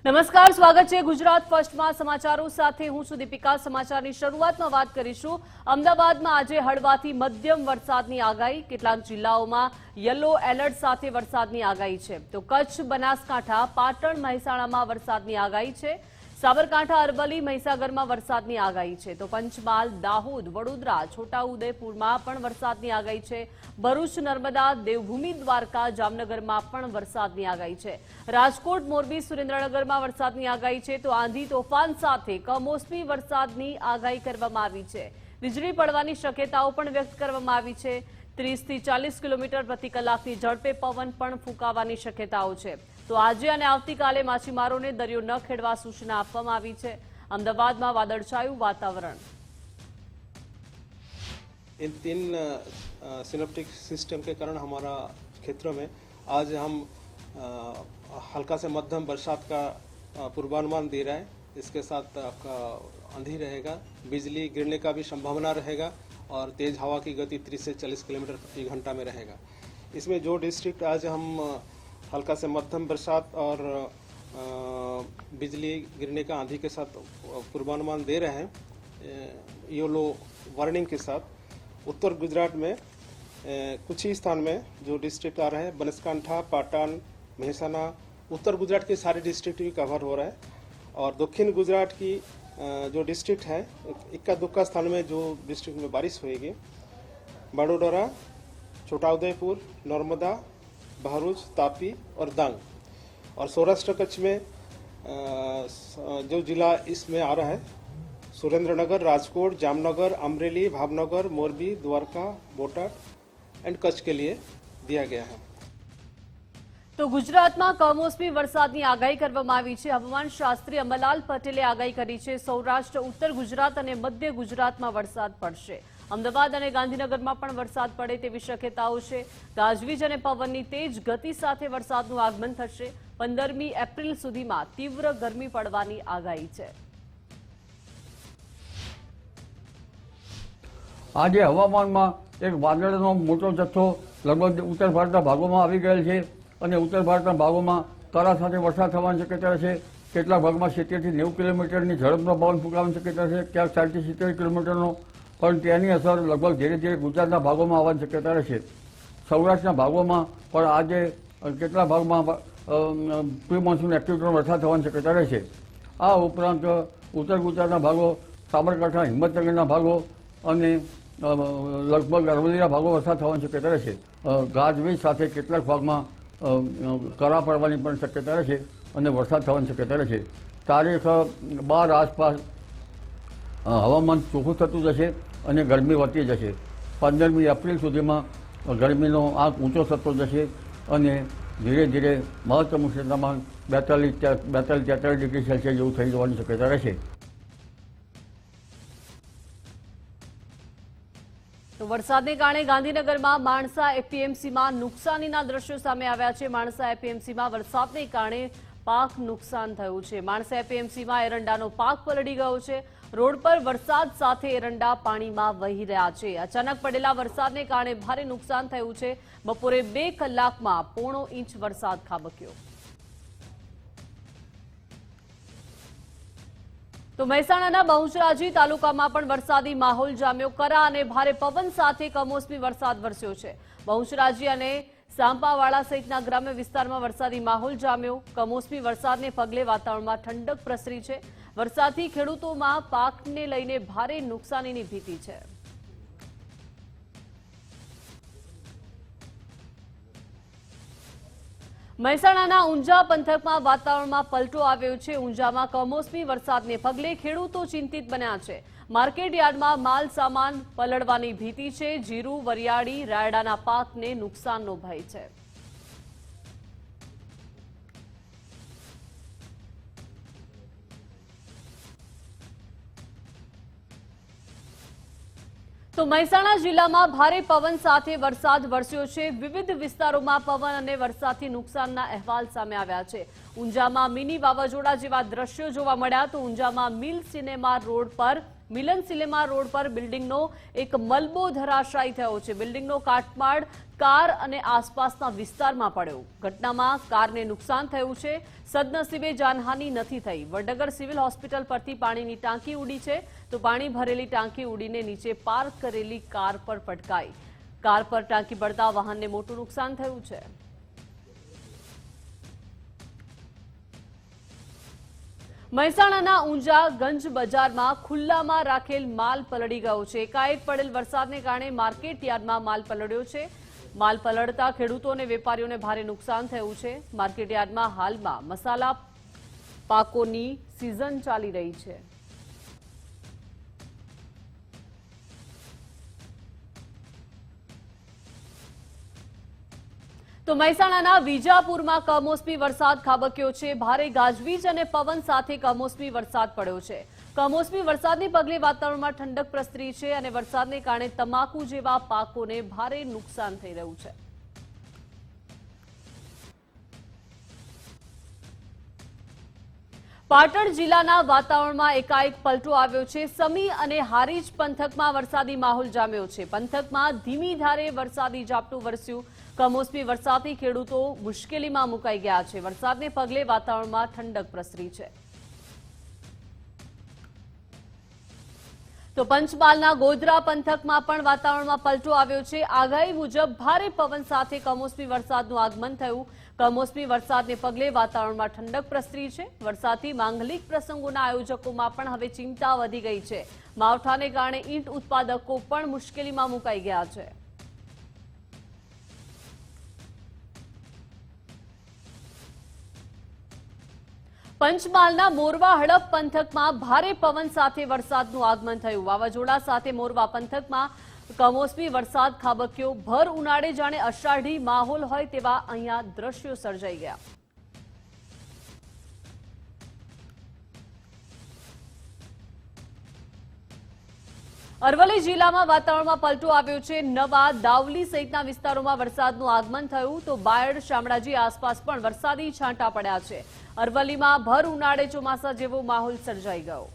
નમસ્કાર, સ્વાગત છે ગુજરાત ફર્સ્ટમાં સમાચારો સાથે હું છું દીપિકા। સમાચારની શરૂઆતમાં વાત કરીશું અમદાવાદમાં આજે હળવાથી મધ્યમ વરસાદની આગાહી। કેટલાક જિલ્લાઓમાં યલો એલર્ટ સાથે વરસાદની આગાહી છે તો કચ્છ, બનાસકાંઠા, પાટણ, મહેસાણામાં વરસાદની આગાહી છે। સાબરકાંઠા, અરવલ્લી, મહીસાગરમાં વરસાદની આગાહી છે તો પંચમહાલ, દાહોદ, વડોદરા, છોટાઉદેપુરમાં પણ વરસાદની આગાહી છે। ભરૂચ, નર્મદા, દેવભૂમિ, દ્વારકા, જામનગરમાં પણ વરસાદની આગાહી છે। રાજકોટ, મોરબી, સુરેન્દ્રનગરમાં વરસાદની આગાહી છે તો આંધી તોફાન સાથે કમોસમી વરસાદની આગાહી કરવામાં આવી છે। વીજળી પડવાની શક્યતાઓ પણ વ્યક્ત કરવામાં આવી છે। 30 થી 40 કિલોમીટર પ્રતિ કલાકની ઝડપે પવન પણ ફૂંકાવાની શક્યતાઓ છે તો આજે અને આવતીકાલે માછીમારોને દરિયો ન ખેડવા સૂચના આપવામાં આવી છે। અમદાવાદમાં વાદળછાયું વાતાવરણ। इन तीन सिनेप्टिक सिस्टम के कारण हमारा क्षेत्रों में आज हम हल्का से मध्यम बरसात का पूर्वानुमान दे रहा है। इसके साथ आपका आंधी रहेगा, बिजली गिरने का भी संभावना रहेगा और तेज हवा की गति 30 से 40 किलोमीटर प्रति घंटा में रहेगा। इसमें जो डिस्ट्रिक्ट आज हम हल्का से मध्यम बरसात और बिजली गिरने का आंधी के साथ पूर्वानुमान दे रहे हैं, येलो वार्निंग के साथ उत्तर गुजरात में कुछ ही स्थान में जो डिस्ट्रिक्ट आ रहे हैं, बनासकांठा, पाटन, मेहसाना, उत्तर गुजरात के सारे डिस्ट्रिक्ट भी कवर हो रहा है और दक्षिण गुजरात की जो डिस्ट्रिक्ट है, इक्का दुक्का स्थान में जो डिस्ट्रिक्ट में बारिश होएगी, बड़ोदरा, छोटाउदेपुर, नर्मदा, भरूच, तापी और डांग। और सौराष्ट्र कच्छ में जो जिला इसमें आ रहा है, सुरेंद्रनगर, राजकोट, जामनगर, अमरेली, भावनगर, मोरबी, द्वारका, बोटाद एंड कच्छ के लिए दिया गया है। तो गुजरातમાં કમોસમી વરસાદની આગાહી કરવામાં આવી છે। હવામાન શાસ્ત્રી અંબાલાલ પટેલે આગાહી કરી છે સૌરાષ્ટ્ર, ઉત્તર ગુજરાત અને મધ્ય ગુજરાતમાં વરસાદ પડશે। અમદાવાદ અને ગાંધીનગરમાં પણ વરસાદ પડે તેવી શક્યતાઓ છે। ગાજવીજ અને પવનની તેજ ગતિ સાથે વરસાદનું આગમન થશે। 15મી એપ્રિલ સુધીમાં તીવ્ર ગરમી પડવાની આગાહી છે। આજે હવામાનમાં એક વાદળનો મોટો જથ્થો લગભગ ઉત્તર ભારતના ભાગોમાં આવી ગયેલ છે અને ઉત્તર ભારતના ભાગોમાં કરા સાથે વરસાદ થવાની શક્યતા છે। કેટલાક ભાગમાં 70 થી 90 કિલોમીટરની ઝડપનો પવન ફૂંકાવાની શક્યતા છે, ક્યાંક 60 થી 70 કિલોમીટરનો, પણ તેની અસર લગભગ ધીરે ધીરે ગુજરાતના ભાગોમાં આવવાની શક્યતા રહેશે। સૌરાષ્ટ્રના ભાગોમાં પણ આજે કેટલાક ભાગમાં પ્રી મોન્સૂન એક્ટિવિટીનો વરસાદ થવાની શક્યતા રહેશે। આ ઉપરાંત ઉત્તર ગુજરાતના ભાગો, સાબરકાંઠા, હિંમતનગરના ભાગો અને લગભગ અરવલ્લીના ભાગો વરસાદ થવાની શક્યતા રહેશે। ગાજવીજ સાથે કેટલાક ભાગમાં કરા પડવાની પણ શક્યતા રહેશે અને વરસાદ થવાની શક્યતા રહેશે। તારીખ 12 આસપાસ હવામાન ચોખ્ખું થતું જશે અને ગરમી વધતી જશે। 15મી એપ્રિલ સુધીમાં ગરમીનો આંક ઊંચો થતો જશે અને ધીરે ધીરે મહત્તમ ઉષ્ણતામાન 42-43 ડિગ્રી સેલ્સિયસ જેવું થઈ જવાની શક્યતા રહેશે। તો વરસાદને કારણે ગાંધીનગરમાં માણસા એપીએમસીમાં નુકસાનીના દ્રશ્યો સામે આવ્યા છે। માણસા એપીએમસીમાં વરસાદને કારણે પાક નુકસાન થયું છે। માણસા એપીએમસીમાં એરંડાનો પાક પલળી ગયો છે। રોડ પર વરસાદ સાથે એરંડા પાણીમાં વહી રહ્યા છે। અચાનક પડેલા વરસાદને કારણે ભારે નુકસાન થયું છે। બપોરે 2 કલાકમાં 1.5 ઇંચ વરસાદ ખાબક્યો। તો મહેસાણાના બહુચરાજી તાલુકામાં પણ વરસાદી માહોલ જામ્યો। કરા અને ભારે પવન સાથે કમોસમી વરસાદ વરસ્યો છે। બહુચરાજી અને સાંપાવાડા સહિતના ગ્રામ્ય વિસ્તારમાં વરસાદી માહોલ જામ્યો। કમોસમી વરસાદને પગલે વાતાવરણમાં ઠંડક પ્રસરી છે। વરસાદથી ખેડૂતોમાં પાકને લઈને ભારે નુકસાનીની ભીતિ છે। મહેસાણાના ઊંઝા પંથકમાં વાતાવરણમાં પલટો આવ્યો છે। ઊંઝામાં કમોસમી વરસાદને પગલે ખેડૂતો ચિંતિત બન્યા છે। માર્કેટ યાર્ડમાં માલ સામાન પલળવાની ભીતિ છે। જીરું, વરિયાળી, રાયડાના પાકને નુકસાનનો ભય છે। તો મહેસાણા જિલ્લામાં ભારે પવન સાથે વરસાદ વરસ્યો છે। વિવિધ વિસ્તારોમાં પવન અને વરસાદથી નુકસાનના અહેવાલ સામે આવ્યા છે। ઊંઝામાં મિની વાવાઝોડા જેવા દ્રશ્યો જોવા મળ્યા તો ઊંઝામાં મિલ સિનેમા રોડ પર મિલન સિનેમા રોડ પર બિલ્ડિંગનો એક મલબો ધરાશાયી થયો છે। બિલ્ડિંગનો કાટમાળ કાર અને આસપાસના વિસ્તારમાં પડ્યો। ઘટનામાં કારને નુકસાન થયું છે। સદનસીબે જાનહાનિ નથી થઈ। વડનગર સિવિલ હોસ્પિટલ પરથી પાણીની ટાંકી ઉડી છે તો પાણી ભરેલી ટાંકી ઉડીને નીચે પાર્ક કરેલી કાર પર પટકાઈ। કાર પર ટાંકી પડતા વાહનને મોટું નુકસાન થયું છે। મહેસાણાના ઊંઝા ગંજ બજારમાં ખુલ્લામાં રાખેલ માલ પલળી ગયો છે। એકાએક પડેલ વરસાદને કારણે માર્કેટ યાર્ડમાં માલ પલળ્યો છે। માલ પલળતા ખેડૂતો અને વેપારીઓને ભારે નુકસાન થયું છે। માર્કેટ યાર્ડમાં હાલમાં મસાલા પાકોની સિઝન ચાલી રહી છે। તો મહેસાણાના વિજાપુરમાં કમોસમી વરસાદ ખાબક્યો છે। ભારે ગાજવીજ અને પવન સાથે કમોસમી વરસાદ પડ્યો છે। કમોસમી વરસાદને પગલે વાતાવરણમાં ઠંડક પ્રસરી છે અને વરસાદને કારણે તમાકુ જેવા પાકોને ભારે નુકસાન થઈ રહ્યું છે। પાટણ જિલ્લાના વાતાવરણમાં એકાએક પલટો આવ્યો છે। સમી અને હારીજ પંથકમાં વરસાદી માહોલ જામ્યો છે। પંથકમાં ધીમી ધારે વરસાદી ઝાપટું વરસ્યું। કમોસમી વરસાદથી ખેડૂતો મુશ્કેલીમાં મુકાઈ ગયા છે। વરસાદને પગલે વાતાવરણમાં ઠંડક પ્રસરી છે। તો પંચમહાલના ગોધરા પંથકમાં પણ વાતાવરણમાં પલટો આવ્યો છે। આગાહી મુજબ ભારે પવન સાથે કમોસમી વરસાદનું આગમન થયું। કમોસમી વરસાદને પગલે વાતાવરણમાં ઠંડક પ્રસરી છે। વરસાદથી માંગલિક પ્રસંગોના આયોજકોમાં પણ હવે ચિંતા વધી ગઈ છે। માવઠાને કારણે ઈંટ ઉત્પાદકો પણ મુશ્કેલીમાં મુકાઈ ગયા છે। પંચમહાલના મોરવા હડપ પંથકમાં ભારે પવન સાથે વરસાદનું આગમન થયું। વાવાઝોડા સાથે મોરવા પંથકમાં કમોસમી વરસાદ ખાબક્યો। ભર ઉનાળે જાણે અષાઢી માહોલ હોય તેવા અહીંયા દ્રશ્યો સર્જાઈ ગયા। અરવલ્લી જિલ્લામાં વાતાવરણમાં પલટો આવ્યો છે। નવા દાવલી સહિતના વિસ્તારોમાં વરસાદનું આગમન થયું તો બાયડ શામળાજી આસપાસ પણ વરસાદી છાંટા પડ્યા છે। અરવલ્લીમાં ભર ઉનાળે ચોમાસા જેવો માહોલ સર્જાઈ ગયો।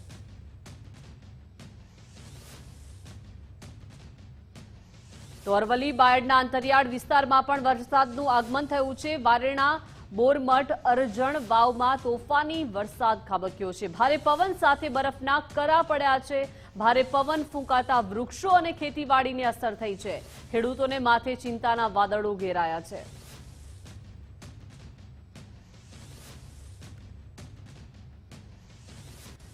તો અરવલ્લી બાયડના અંતરિયાળ વિસ્તારમાં પણ વરસાદનું આગમન થયું છે। વારેણા બોરમઠ અરજણ વાવમાં તોફાની વરસાદ ખાબક્યો છે। ભારે પવન સાથે બરફના કરા પડ્યા છે। ભારે પવન ફૂંકાતા વૃક્ષો અને ખેતીવાડીને અસર થઈ છે। ખેડૂતોને માથે ચિંતાના વાદળો ઘેરાયા છે।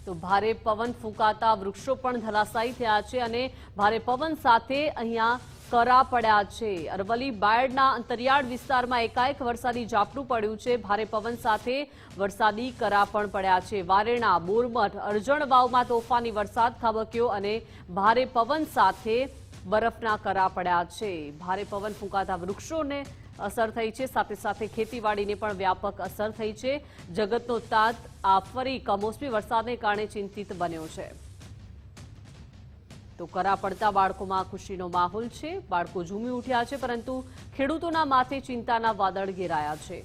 તો ભારે પવન ફૂંકાતા વૃક્ષો પણ ધરાશાયી થયા છે અને ભારે પવન સાથે અહીંયા કરા પડ્યા છે। અરવલ્લી બાયડના અંતરિયાળ વિસ્તારમાં એકાએક વરસાદી ઝાપટું પડ્યું છે। ભારે પવન સાથે વરસાદી કરા પણ પડ્યા છે। વારેણા બોરમઠ અરજણ વાવમાં તોફાની વરસાદ ખાબક્યો અને ભારે પવન સાથે બરફના કરા પડ્યા છે। ભારે પવન ફૂંકાતા વૃક્ષોને અસર થઈ છે। સાથે સાથે ખેતીવાડીને પણ વ્યાપક અસર થઈ છે। જગતનો તાત આ ફરી કમોસમી વરસાદને કારણે ચિંતિત બન્યો છે। તો કરા પડતા બાળકોમાં ખુશીનો માહોલ છે। બાળકો ઝૂમી ઉઠ્યા છે પરંતુ ખેડૂતોના માથે ચિંતાના વાદળ ઘેરાયા છે।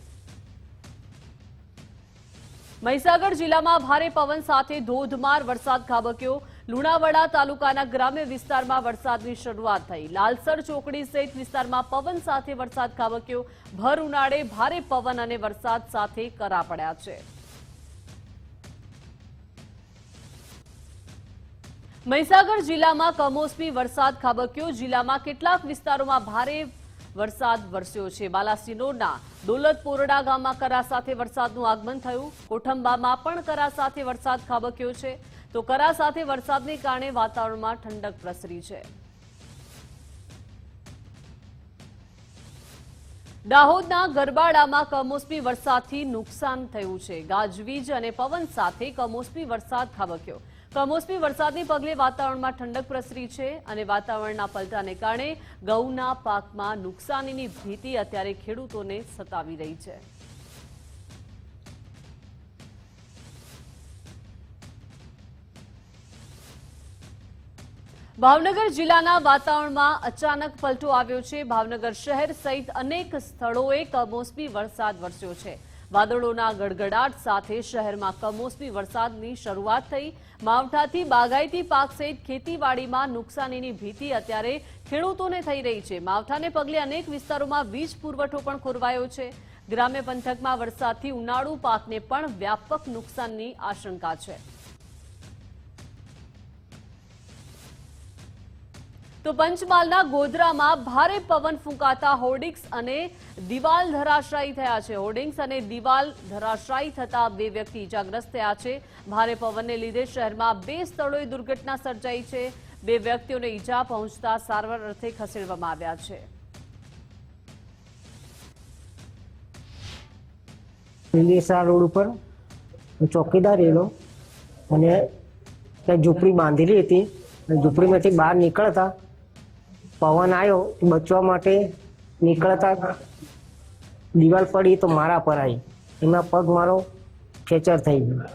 મહીસાગર જિલ્લામાં ભારે પવન સાથે ધોધમાર વરસાદ ખાબક્યો। લુણાવાડા તાલુકાના ગ્રામ્ય વિસ્તારમાં વરસાદની શરૂઆત થઈ। લાલસર ચોકડી સહિત વિસ્તારમાં પવન સાથે વરસાદ ખાબક્યો। ભર ઉનાળે ભારે પવન અને વરસાદ સાથે કરા પડ્યા છે। મહીસાગર જિલ્લામાં કમોસમી વરસાદ ખાબક્યો। જિલ્લામાં કેટલાક વિસ્તારોમાં ભારે વરસાદ વરસ્યો છે। બાલાસિનોરના દોલતપોરડા ગામમાં કરા સાથે વરસાદનું આગમન થયું। કોઠંબામાં પણ કરા સાથે વરસાદ ખાબક્યો છે। તો કરા સાથે વરસાદને કારણે વાતાવરણમાં ઠંડક પ્રસરી છે। દાહોદના ગરબાડામાં કમોસમી વરસાદથી નુકસાન થયું છે। ગાજવીજ અને પવન સાથે કમોસમી વરસાદ ખાબક્યો। કમોસમી વરસાદને પગલે વાતાવરણમાં ઠંડક પ્રસરી છે અને વાતાવરણના પલટાને કારણે ઘઉંના પાકમાં નુકસાનીની ભીતિ અત્યારે ખેડૂતોને સતાવી રહી છે। ભાવનગર જિલ્લાના વાતાવરણમાં અચાનક પલટો આવ્યો છે। ભાવનગર શહેર સહિત અનેક સ્થળોએ કમોસમી વરસાદ વરસ્યો છે। વાદળોના ગડગડાટ સાથે શહેરમાં કમોસમી વરસાદની શરૂઆત થઈ। માવઠાથી બાગાયતી પાક સહિત ખેતીવાડીમાં નુકસાનીની ભીતિ અત્યારે ખેડૂતોને થઈ રહી છે। માવઠાને પગલે અનેક વિસ્તારોમાં વીજ પુરવઠો પણ ખોરવાયો છે। ગ્રામ્ય પંથકમાં વરસાદથી ઉનાળુ પાકને પણ વ્યાપક નુકસાનની આશંકા છે। તો પંચમહાલના ગોધરામાં ભારે પવન ફૂંકાતા હોર્ડિંગ્સ અને દિવાલ ધરાશાયી થયા છે। હોર્ડિંગ્સ અને દિવાલ ધરાશાયી થતા 2 વ્યક્તિ ઇજાગ્રસ્ત થયા છે। ભારે પવનને લીધે શહેરમાં 2 સ્થળોએ દુર્ઘટના સર્જાઈ છે। 2 વ્યક્તિઓને ઈજા પહોંચતા સારવાર અર્થે ખસેડવામાં આવ્યા છે। લીલેસરા રોડ ઉપર ચોકીદાર એનો અને ત્યાં ઝૂંપડી બાંધેલી હતી। ઝૂંપડીમાંથી બહાર નીકળતા પવન આવ્યો, બચવા માટે નીકળતા દિવાલ પડી તો મારા પર આવી, એમાં પગ મારો ફ્રેક્ચર થઈ ગયો।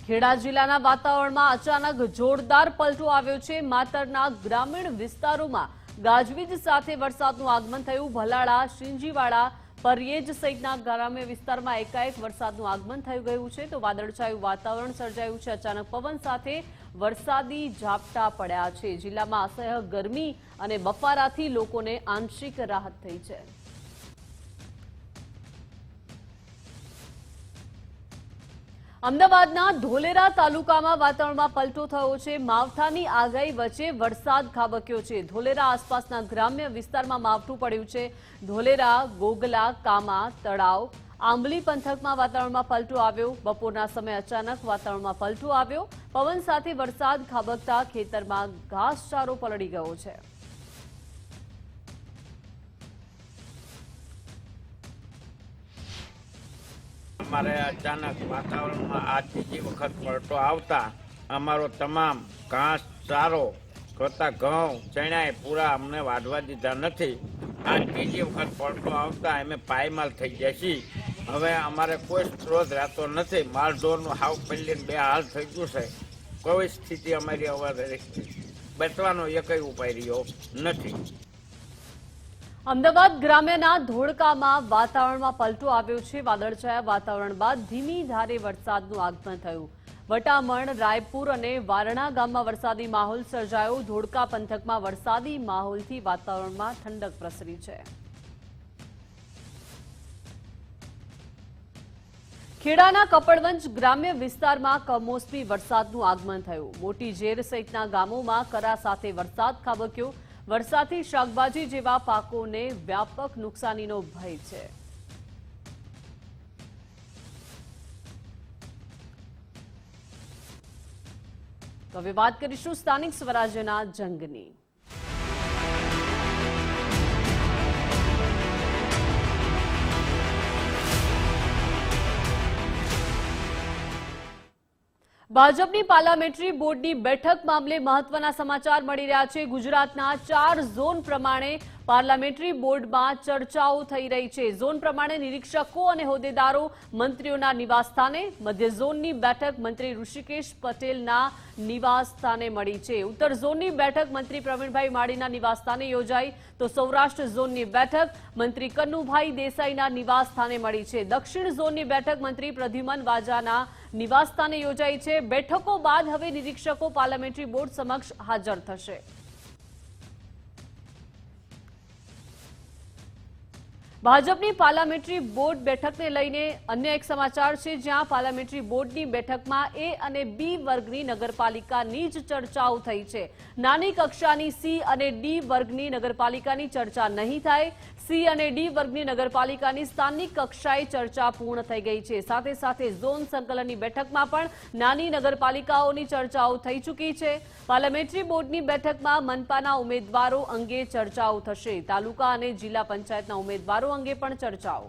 ખેડા જિલ્લાના વાતાવરણમાં અચાનક જોરદાર પલટો આવ્યો છે। માતરના ગ્રામીણ વિસ્તારોમાં ગાજવીજ સાથે વરસાદનું આગમન થયું। ભલાડા, શિંજીવાડા, પરિયેજ સહિતના ગ્રામ્ય વિસ્તારમાં એકાએક વરસાદનું આગમન થઈ ગયું છે। તો વાદળછાયું વાતાવરણ સર્જાયું છે। અચાનક પવન સાથે વરસાદી ઝાપટા પડ્યા છે। જિલ્લામાં અસહ્ય ગરમી અને બફારાથી લોકોને આંશિક રાહત થઈ છે। અમદાવાદના ધોલેરા તાલુકામાં વાતાવરણમાં પલટો થયો છે। માવઠાની આગાહી વચ્ચે વરસાદ ખાબક્યો છે। ધોલેરા આસપાસના ગ્રામ્ય વિસ્તારમાં માવઠું પડ્યું છે। ધોલેરા, ગોગલા, કામા, તળાવ, આંબલી પંથકમાં વાતાવરણમાં પલટો આવ્યો। બપોરના સમયે અચાનક વાતાવરણમાં પલટો આવ્યો। પવન સાથે વરસાદ ખાબકતા ખેતરમાં ઘાસચારો પલળી ગયો છે। અમારે અચાનક વાતાવરણમાં આ ત્રીજી વખત પલટો આવતા અમારો તમામ ઘાસ ચારો કરતા ઘઉં ચણાએ પૂરા અમને વાઢવા દીધા નથી। આ ત્રીજી વખત પલટો આવતા અમે પાયમાલ થઈ ગયા છીએ। હવે અમારે કોઈ સ્ત્રોત રહેતો નથી। માલઢોરનું હાવ પલ્લીને 2 હાલ થઈ ગયું છે। કોઈ સ્થિતિ અમારી હવે બચવાનો એકય ઉપાય રહ્યો નથી। અમદાવાદ ગ્રામ્યના ધોળકામાં વાતાવરણમાં પલટો આવ્યો છે। વાદળછાયા વાતાવરણ બાદ ધીમી ધારે વરસાદનું આગમન થયું। વટામણ, રાયપુર અને વારણા ગામમાં વરસાદી માહોલ સર્જાયો। ધોળકા પંથકમાં વરસાદી માહોલથી વાતાવરણમાં ઠંડક પ્રસરી છે। ખેડાના કપડવંજ ગ્રામ્ય વિસ્તારમાં કમોસમી વરસાદનું આગમન થયું। મોટી ઝેર સહિતના ગામોમાં કરા સાથે વરસાદ ખાબક્યો। વરસાદથી શાકભાજી જેવા પાકોને વ્યાપક નુકસાનીનો ભય છે। તો હવે વાત કરીશું સ્થાનિક સ્વરાજ્યના જંગની। ભાજપની પાર્લામેન્ટરી બોર્ડની બેઠક મામલે મહત્વના સમાચાર મળી રહ્યા છે। ગુજરાતના 4 ઝોન પ્રમાણે પાર્લામેન્ટરી બોર્ડમાં ચર્ચાઓ થઈ રહી છે। ઝોન પ્રમાણે નિરીક્ષકો અને હોદ્દેદારો મંત્રીઓના નિવાસસ્થાને, મધ્ય ઝોનની બેઠક મંત્રી ઋષિકેશ પટેલના નિવાસસ્થાને મળી છે। ઉત્તર ઝોનની બેઠક મંત્રી પ્રવીણભાઈ માળીના નિવાસસ્થાને યોજાઈ, તો સૌરાષ્ટ્ર ઝોનની બેઠક મંત્રી કન્નુભાઈ દેસાઈના નિવાસસ્થાને મળી છે। દક્ષિણ ઝોનની બેઠક મંત્રી પ્રદ્યુમન વાજાના નિવાસસ્થાને યોજાઈ છે। બેઠકો બાદ હવે નિરીક્ષકો પાર્લામેન્ટરી બોર્ડ સમક્ષ હાજર થશે। ભાજપની પાર્લામેન્ટરી બોર્ડ બેઠકને લઈને અન્ય એક સમાચાર છે, જ્યાં પાર્લામેન્ટરી બોર્ડની બેઠકમાં એ અને બી વર્ગની નગરપાલિકાની જ ચર્ચાઓ થઈ છે। નાની કક્ષાની સી અને ડી વર્ગની નગરપાલિકાની ચર્ચા નહીં થાય। સી અને ડી વર્ગની નગરપાલિકાની સ્થાનિક કક્ષાએ ચર્ચા પૂર્ણ થઈ ગઈ છે। સાથે સાથે ઝોન સંકલનની બેઠકમાં પણ નાની નગરપાલિકાઓની ચર્ચાઓ થઈ ચૂકી છે। પાર્લામેન્ટરી બોર્ડની બેઠકમાં મનપાના ઉમેદવારો અંગે ચર્ચાઓ થશે। તાલુકા અને જિલ્લા પંચાયતના ઉમેદવારો અંગે પણ ચર્ચાઓ।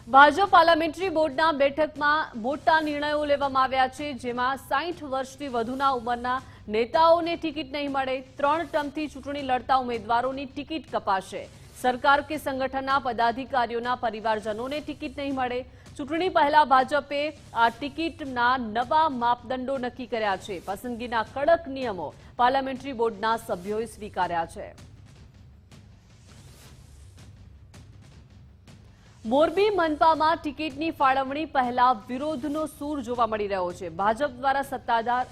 ભાજપ પાર્લામેન્ટરી બોર્ડના બેઠકમાં મોટા નિર્ણયો લેવામાં આવ્યા છે, જેમાં 60 વર્ષથી વધુના ઉંમરના નેતાઓને ટિકિટ નહીં મળે। 3 ટર્મથી ચૂંટણી લડતા ઉમેદવારોની ટિકિટ કપાશે। સરકાર કે સંગઠનના પદાધિકારીઓના પરિવારજનોને ટિકિટ નહીં મળે। ચૂંટણી પહેલા ભાજપે આ ટિકિટના નવા માપદંડો નક્કી કર્યા છે. પસંદગીના કડક નિયમો પાર્લામેન્ટરી બોર્ડના સભ્યોએ સ્વીકાર્યા છે. મોરબી મનપામાં ટિકિટની ફાળવણી પહેલા વિરોધનો સૂર જોવા મળી રહ્યો છે. ભાજપ દ્વારા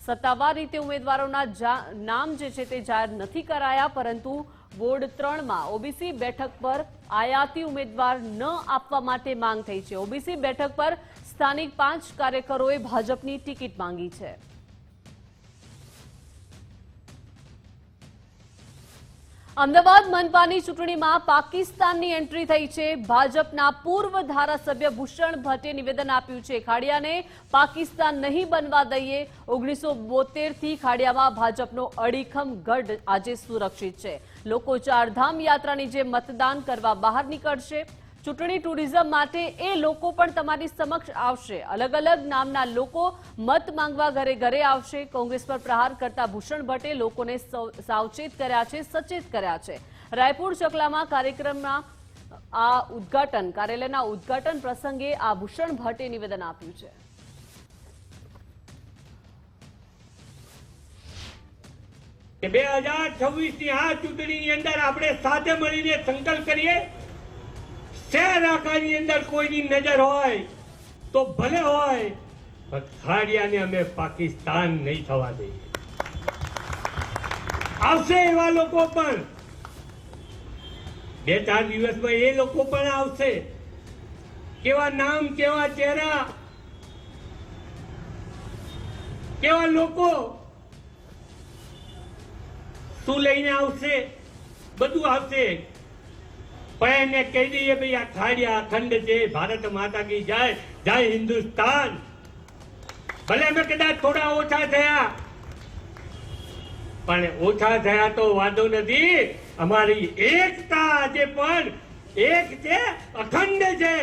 સત્તાવાર રીતે ઉમેદવારોના નામ જે છે તે જાહેર નથી કરાયા, પરંતુ વોર્ડ 3માં ઓબીસી બેઠક પર આયાતી ઉમેદવાર ન આપવા માટે માંગ થઈ છે. ઓબીસી બેઠક પર સ્થાનિક 5 કાર્યકરોએ ભાજપની ટિકિટ માંગી છે. અમદાવાદ મનપાની ચૂંટણીમાં પાકિસ્તાનની એન્ટ્રી થઈ છે. ભાજપના પૂર્વ ધારાસભ્ય ભૂષણ ભટ્ટે નિવેદન આપ્યું છે, ખાડિયાને પાકિસ્તાન નહીં બનવા દઈએ. 1972થી ખાડિયામાં ભાજપનો અડીખમ ગઢ આજે સુરક્ષિત છે. લોકો ચારધામ યાત્રાની જેમ મતદાન કરવા બહાર નીકળશે. ચૂંટણી ટુરિઝમ માટે એ લોકો પણ તમારી સમક્ષ આવશે. અલગ અલગ નામના લોકો મત માંગવા ઘરે ઘરે આવશે. કોંગ્રેસ પર પ્રહાર કરતા ભૂષણ ભટ્ટે લોકોને સાવચેત કર્યા છે, સચેત કર્યા છે. રાયપુર ચકલામાં કાર્યક્રમના કાર્યાલયના ઉદ્ઘાટન પ્રસંગે આ ભૂષણ ભટ્ટે નિવેદન આપ્યું છે. 2026ની આ ચૂંટણીની અંદર આપણે સાથે મળીને સંકલ્પ કરીએ, શહેર આખાની અંદર કોઈની નજર હોય તો ભલે હોય, પણ ખાડિયાને અમે પાકિસ્તાન નહીં થવા દઈએ. આવશે એવા લોકો પણ 2-4 દિવસમાં એ લોકો પણ આવશે. કેવા નામ, કેવા ચહેરા, કેવા લોકો શું લઈને આવશે, બધું આવશે. પણ એને કહી દઈએ ભાઈ આ ખાડિયા અખંડ છે, ભારત માતા કી જય, જય હિન્દુસ્તાન. ભલે અમે કદાચ થોડા ઓછા થયા, પણ ઓછા થયા તો વાંધો નથી. અમારી એકતા આજે પણ એક છે, અખંડ છે.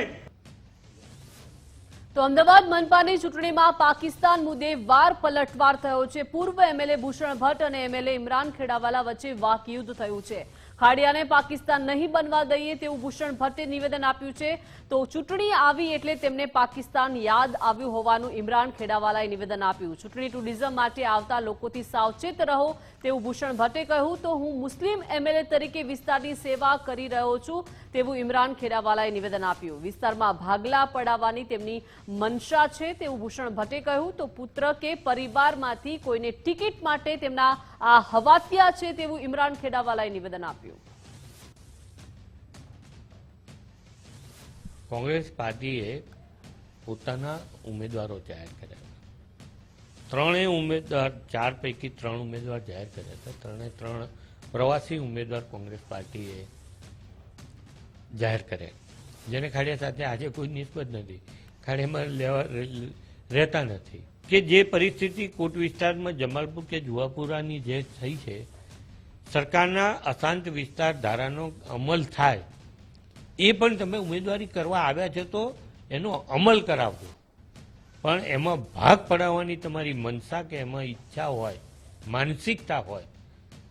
તો અમદાવાદ મનપાની ચૂંટણીમાં પાકિસ્તાન મુદ્દે વાર પલટવાર થયો છે. પૂર્વ એમએલએ ભૂષણ ભટ્ટ અને એમએલએ ઇમરાન ખેડાવાલા વચ્ચે વાકયુદ્ધ થયું છે. ખાડિયાને પાકિસ્તાન નહીં બનવા દઈએ તેવું ભૂષણ ભટ્ટે નિવેદન આપ્યું છે. તો ચૂંટણી આવી એટલે તેમને પાકિસ્તાન યાદ આવ્યું હોવાનું ઇમરાન ખેડાવાલાએ નિવેદન આપ્યું. ચૂંટણી ટુરિઝમ માટે આવતા લોકોથી સાવચેત રહો તેવું ભૂષણ ભટ્ટે કહ્યું. તો હું મુસ્લિમ એમએલએ તરીકે વિસ્તારની સેવા કરી રહ્યો છું તેવું ઇમરાન ખેડાવાલાએ નિવેદન આપ્યું. વિસ્તારમાં ભાગલા પડાવવાની તેમની મનસા છે તેવું ભૂષણ ભટ્ટે કહ્યું. તો પુત્ર કે પરિવારમાંથી કોઈને ટિકિટ માટે તેમના આ હવાતિયા છે તેવું ઇમરાન ખેડાવાલાએ નિવેદન આપ્યું. કોંગ્રેસ પાર્ટીએ પોતાના ઉમેદવારો જાહેર કર્યા. 3 ઉમેદવાર, 4 પૈકી 3 ઉમેદવાર જાહેર કર્યા હતા. 3 પ્રવાસી ઉમેદવાર કોંગ્રેસ પાર્ટીએ જાહેર કર્યા, જેને ખાડિયા સાથે આજે કોઈ નિસ્બત નથી, ખાડિયામાં રહેતા નથી. કે જે પરિસ્થિતિ કોટ વિસ્તારમાં જમાલપુર કે જુવાપુરાની જે થઈ છે, સરકારના અશાંત વિસ્તાર ધારાનો અમલ થાય, એ પણ તમે ઉમેદવારી કરવા આવ્યા છો તો એનો અમલ કરાવજો. પણ એમાં ભાગ પડાવવાની તમારી મનસા કે એમાં ઈચ્છા હોય, માનસિકતા હોય,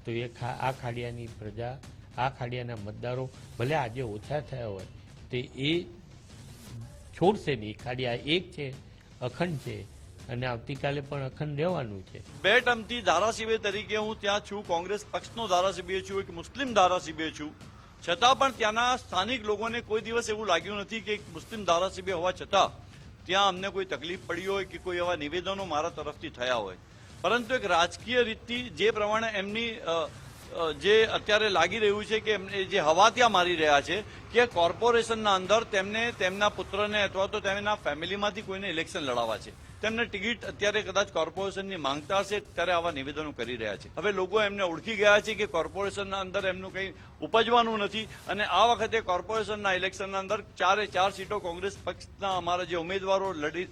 તો એ આ ખાડિયાની પ્રજા, આ ખાડિયાના મતદારો ભલે આજે ઓછા થયા હોય તે એ છોડશે નહીં. ખાડિયા એક છે, અખંડ છે અને આવતીકાલે પણ અખંડ રહેવાનું છે. 2 ટર્મથી ધારાસભ્ય તરીકે હું ત્યાં છું. કોંગ્રેસ પક્ષનો ધારાસભ્ય છું, એક મુસ્લિમ ધારાસભ્ય છું. છતાં પણ ત્યાંના સ્થાનિક લોકોને કોઈ દિવસ એવું લાગ્યું નથી કે એક મુસ્લિમ ધારાસભ્ય હોવા છતાં ત્યાં અમને કોઈ તકલીફ પડી હોય કે કોઈ એવા નિવેદનો મારા તરફથી થયા હોય. પરંતુ એક રાજકીય રીતથી જે પ્રમાણે એમની જે અત્યારે લાગી રહ્યું છે કે એમને જે હવાતિયા મારી રહ્યા છે કે કોર્પોરેશનના અંદર તેમને તેમના પુત્રને અથવા તો તેમના ફેમિલીમાંથી કોઈને ઇલેક્શન લડાવવા છે, તેમને ટિકિટ અત્યારે કદાચ કોર્પોરેશનની માંગતા હશે ત્યારે આવા નિવેદનો કરી રહ્યા છે. હવે લોકો એમને ઓળખી ગયા છે કે કોર્પોરેશનના અંદર એમનું કંઈ ઉપજવાનું નથી અને આ વખતે કોર્પોરેશનના ઇલેક્શનના અંદર 4 સીટો કોંગ્રેસ પક્ષના અમારા જે ઉમેદવારો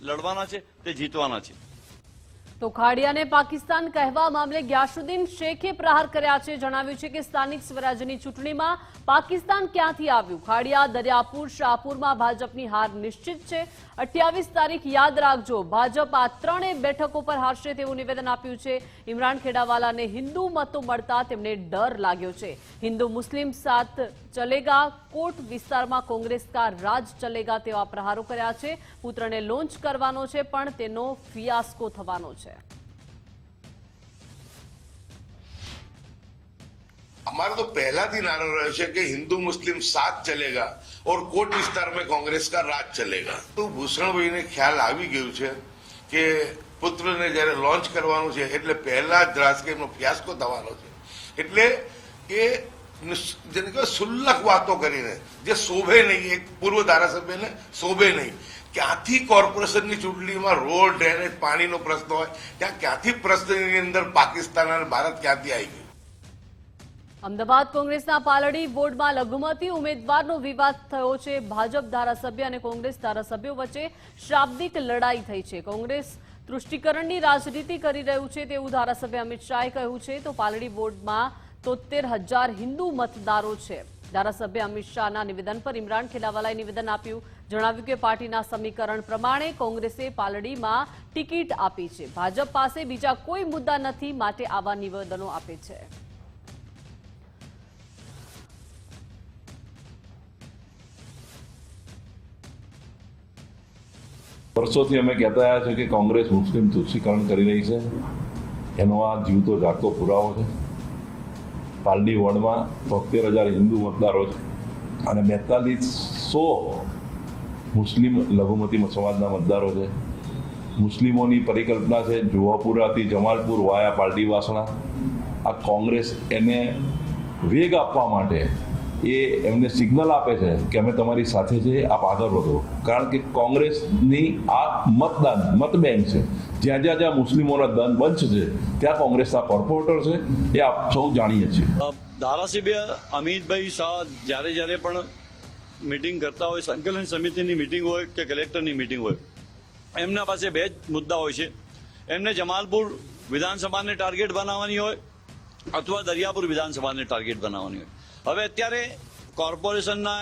લડવાના છે તે જીતવાના છે. તો ખાડિયાને પાકિસ્તાન કહેવા મામલે ગ્યાસુદ્દીન શેખે પ્રહાર કર્યા છે. જણાવ્યું છે કે સ્થાનિક સ્વરાજ્યની ચૂંટણીમાં પાકિસ્તાન ક્યાંથી આવ્યું. ખાડિયા દરિયાપુર શાહપુરમાં ભાજપની હાર નિશ્ચિત છે. 28 તારીખ યાદ રાખજો. ભાજપ આ ત્રણેય બેઠકો પર હારશે તેવું નિવેદન આપ્યું છે. ઇમરાન ખેડાવાલાને હિન્દુ મતો મળતા તેમને ડર લાગ્યો છે. હિન્દુ મુસ્લિમ સાથ ચલેગા, કોટ વિસ્તારમાં કોંગ્રેસ કા રાજ ચલેગા તેવા પ્રહારો કર્યા છે. પુત્રને લોન્ચ કરવાનો છે પણ તેનો ફિયાસ્કો થવાનો છે. हमारा तो पहला दिन आ रहा है कि हिंदू मुस्लिम साथ चलेगा और कोट विस्तार में कांग्रेस का राज चलेगा. तो भूषणभाई ने ખ્યાલ આવી ગયું છે કે પુત્રને જ્યારે લોન્ચ કરવાનું છે એટલે પહેલા જ રાજકીયનો ફિયાસ્કો થવાનો છે. એટલે એ જેને કહેવાય સુલ્લક વાતો કરીને જે શોભે નહીં, એક પૂર્વ ધારાસભ્યને શોભે નહીં. ક્યાંથી કોર્પોરેશનની ચૂંટણીમાં રોડ, ડ્રેનેજ, પાણીનો પ્રશ્ન હોય ત્યાં ક્યાંથી પ્રશ્નની અંદર પાકિસ્તાન અને ભારત ક્યાંથી આવી ગયું. અમદાવાદ કોંગ્રેસના પાલડી વોર્ડમાં લઘુમતી ઉમેદવારનો વિવાદ થયો છે. ભાજપ ધારાસભ્ય અને કોંગ્રેસ ધારાસભ્યો વચ્ચે શાબ્દિક લડાઈ થઈ છે. કોંગ્રેસ તૃષ્ટિકરણની રાજનીતિ કરી રહ્યું છે તેવું ધારાસભ્ય અમિત શાહે કહ્યું છે. તો પાલડી વોર્ડમાં 73,000 હિન્દુ મતદારો છે. ધારાસભ્ય અમિત શાહના નિવેદન પર ઇમરાન ખેડાવાલાએ નિવેદન આપ્યું. જણાવ્યું કે પાર્ટીના સમીકરણ પ્રમાણે કોંગ્રેસે પાલડીમાં ટિકિટ આપી છે. ભાજપ પાસે બીજા કોઈ મુદ્દા નથી, માટે આવા નિવેદનો આપે છે. વર્ષોથી અમે કહેતા આવ્યા છે કે કોંગ્રેસ મુસ્લિમ તુષ્ટિકરણ કરી રહી છે. એનો આ જીવતો જાગતો પુરાવો છે. પાલડી વોર્ડમાં 73,000 હિન્દુ મતદારો છે અને 4200 મુસ્લિમ લઘુમતી સમાજના મતદારો છે. મુસ્લિમોની પરિકલ્પના છે જુહાપુરાથી જમાલપુર વાયા પાલડી વાસણા. આ કોંગ્રેસ એને વેગ આપવા માટે એ એમને સિગ્નલ આપે છે કે અમે તમારી સાથે છે, આપ આગળ વધો. કારણ કે કોંગ્રેસની આ મત બેંક છે. જ્યાં જ્યાં મુસ્લિમોના વંશ છે ત્યાં કોંગ્રેસના કોર્પોરેટર છે, એ આપ સૌ જાણીએ છીએ. ધારાસભ્ય અમિતભાઈ શાહ જ્યારે પણ મિટિંગ કરતા હોય, સંકલન સમિતિની મિટિંગ હોય કે કલેક્ટરની મિટિંગ હોય, એમના પાસે બે જ મુદ્દા હોય છે. એમને જમાલપુર વિધાનસભાને ટાર્ગેટ બનાવવાની હોય અથવા દરિયાપુર વિધાનસભાને ટાર્ગેટ બનાવવાની હોય. હવે અત્યારે કોર્પોરેશનના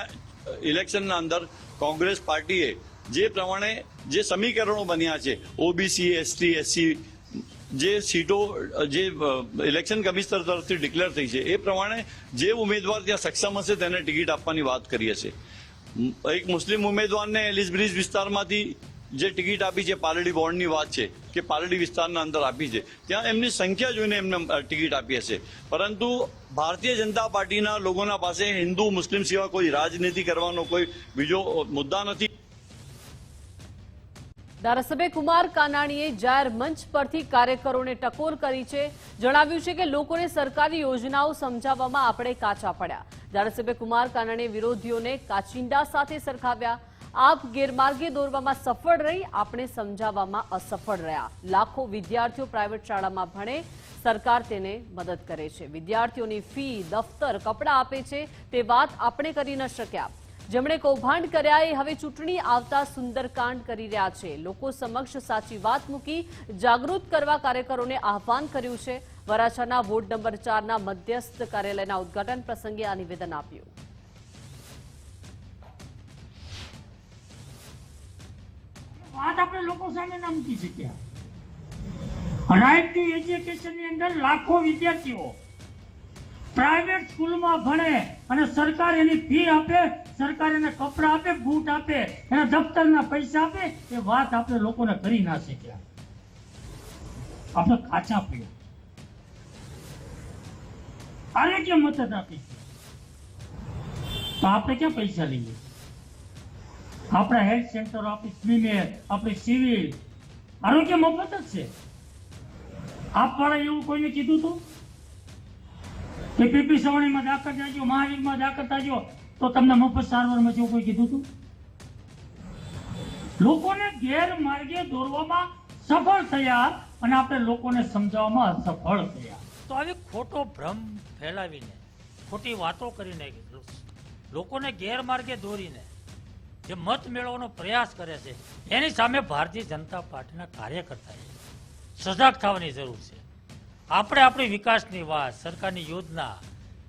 ઇલેક્શનના અંદર કોંગ્રેસ પાર્ટીએ જે પ્રમાણે જે સમીકરણો બન્યા છે, ઓબીસી, એસટી, એસસી જે સીટો જે ઇલેક્શન કમિશનર તરફથી ડિક્લેર થઈ છે એ પ્રમાણે જે ઉમેદવાર ત્યાં સક્ષમ હશે તેને ટિકિટ આપવાની વાત કરી હશે. એક મુસ્લિમ ઉમેદવારને એલિસ બ્રિજ વિસ્તારમાંથી જે ટિકિટ આપી છે, પાલડી બોર્ડની વાત છે કે પાલડી વિસ્તારના અંદર આપી છે, ત્યાં એમની સંખ્યા જોઈને એમને ટિકિટ આપી હશે. પરંતુ ભારતીય જનતા પાર્ટીના લોકોના પાસે હિન્દુ મુસ્લિમ સિવાય કોઈ રાજનીતિ કરવાનો કોઈ બીજો મુદ્દા નથી. ધારાસભ્ય કુમાર કાનાણીએ જાહેર મંચ પરથી કાર્યકરોને ટકોર કરી છે. જણાવ્યું છે કે લોકોને સરકારી યોજનાઓ સમજાવવામાં આપણે કાચા પડ્યા. ધારાસભ્ય કુમાર કાનાણીએ વિરોધીઓને કાચિંડા સાથે સરખાવ્યા. આપ ગેરમાર્ગે દોરવામાં સફળ રહી, આપણે સમજાવવામાં અસફળ રહ્યા. લાખો વિદ્યાર્થીઓ પ્રાઇવેટ શાળામાં ભણે, સરકાર તેને મદદ કરે છે. વિદ્યાર્થીઓની ફી, દફતર, કપડાં આપે છે, તે વાત આપણે કરી ન શક્યા. જેમણે કૌભાંડ કર્યા એ હવે ચૂંટણી આવતા સુંદરકાંડ કરી રહ્યા છે. લોકો સમક્ષ સાચી વાત મૂકી જાગૃત કરવા કાર્યકરોને આહ્વાન કર્યું છે. વરાછાના વોર્ડ નંબર 4ના મધ્યસ્થ કાર્યાલયના ઉદઘાટન પ્રસંગે આ નિવેદન આપ્યું. વાત આપણે લોકો સામે ના મૂકી શક્યા. રાઇટ ટુ એજ્યુકેશનની અંદર લાખો વિદ્યાર્થીઓ પ્રાઇવેટ સ્કૂલમાં ભણે અને સરકાર એની ફી આપે, સરકાર એને કપડા આપે, બૂટ આપે, એના દફતરના પૈસા આપે. એ વાત આપણે લોકોને કરી ના શક્યા. આપણે કાચા પડ્યા. આરોગ્ય મદદ આપી તો આપણે ક્યાં પૈસા લઈએ? આપણા હેલ્થ સેન્ટર, આપણી સ્મીમેર, આપણી સિવિલ, આરોગ્ય મફત જ છે. આપવાળા એવું કોઈને કીધું હતું કે પીપી સવાણીમાં દાખલ થાજો, મહાવીરમાં દાખલ થાજો તો તમને મફત સારવારમાં જેવું કોઈ કીધું હતું? લોકોને ગેરમાર્ગે દોરવામાં સફળ થયા અને આપણે લોકોને સમજાવવામાં અસફળ થયા. તો આવી ખોટો ભ્રમ ફેલાવીને, ખોટી વાતો કરીને, લોકોને ગેરમાર્ગે દોરીને જે મત મેળવવાનો પ્રયાસ કરે છે, એની સામે ભારતીય જનતા પાર્ટીના કાર્યકર્તાએ સજાગ થવાની જરૂર છે. આપણે આપણી વિકાસની વાત, સરકારની યોજના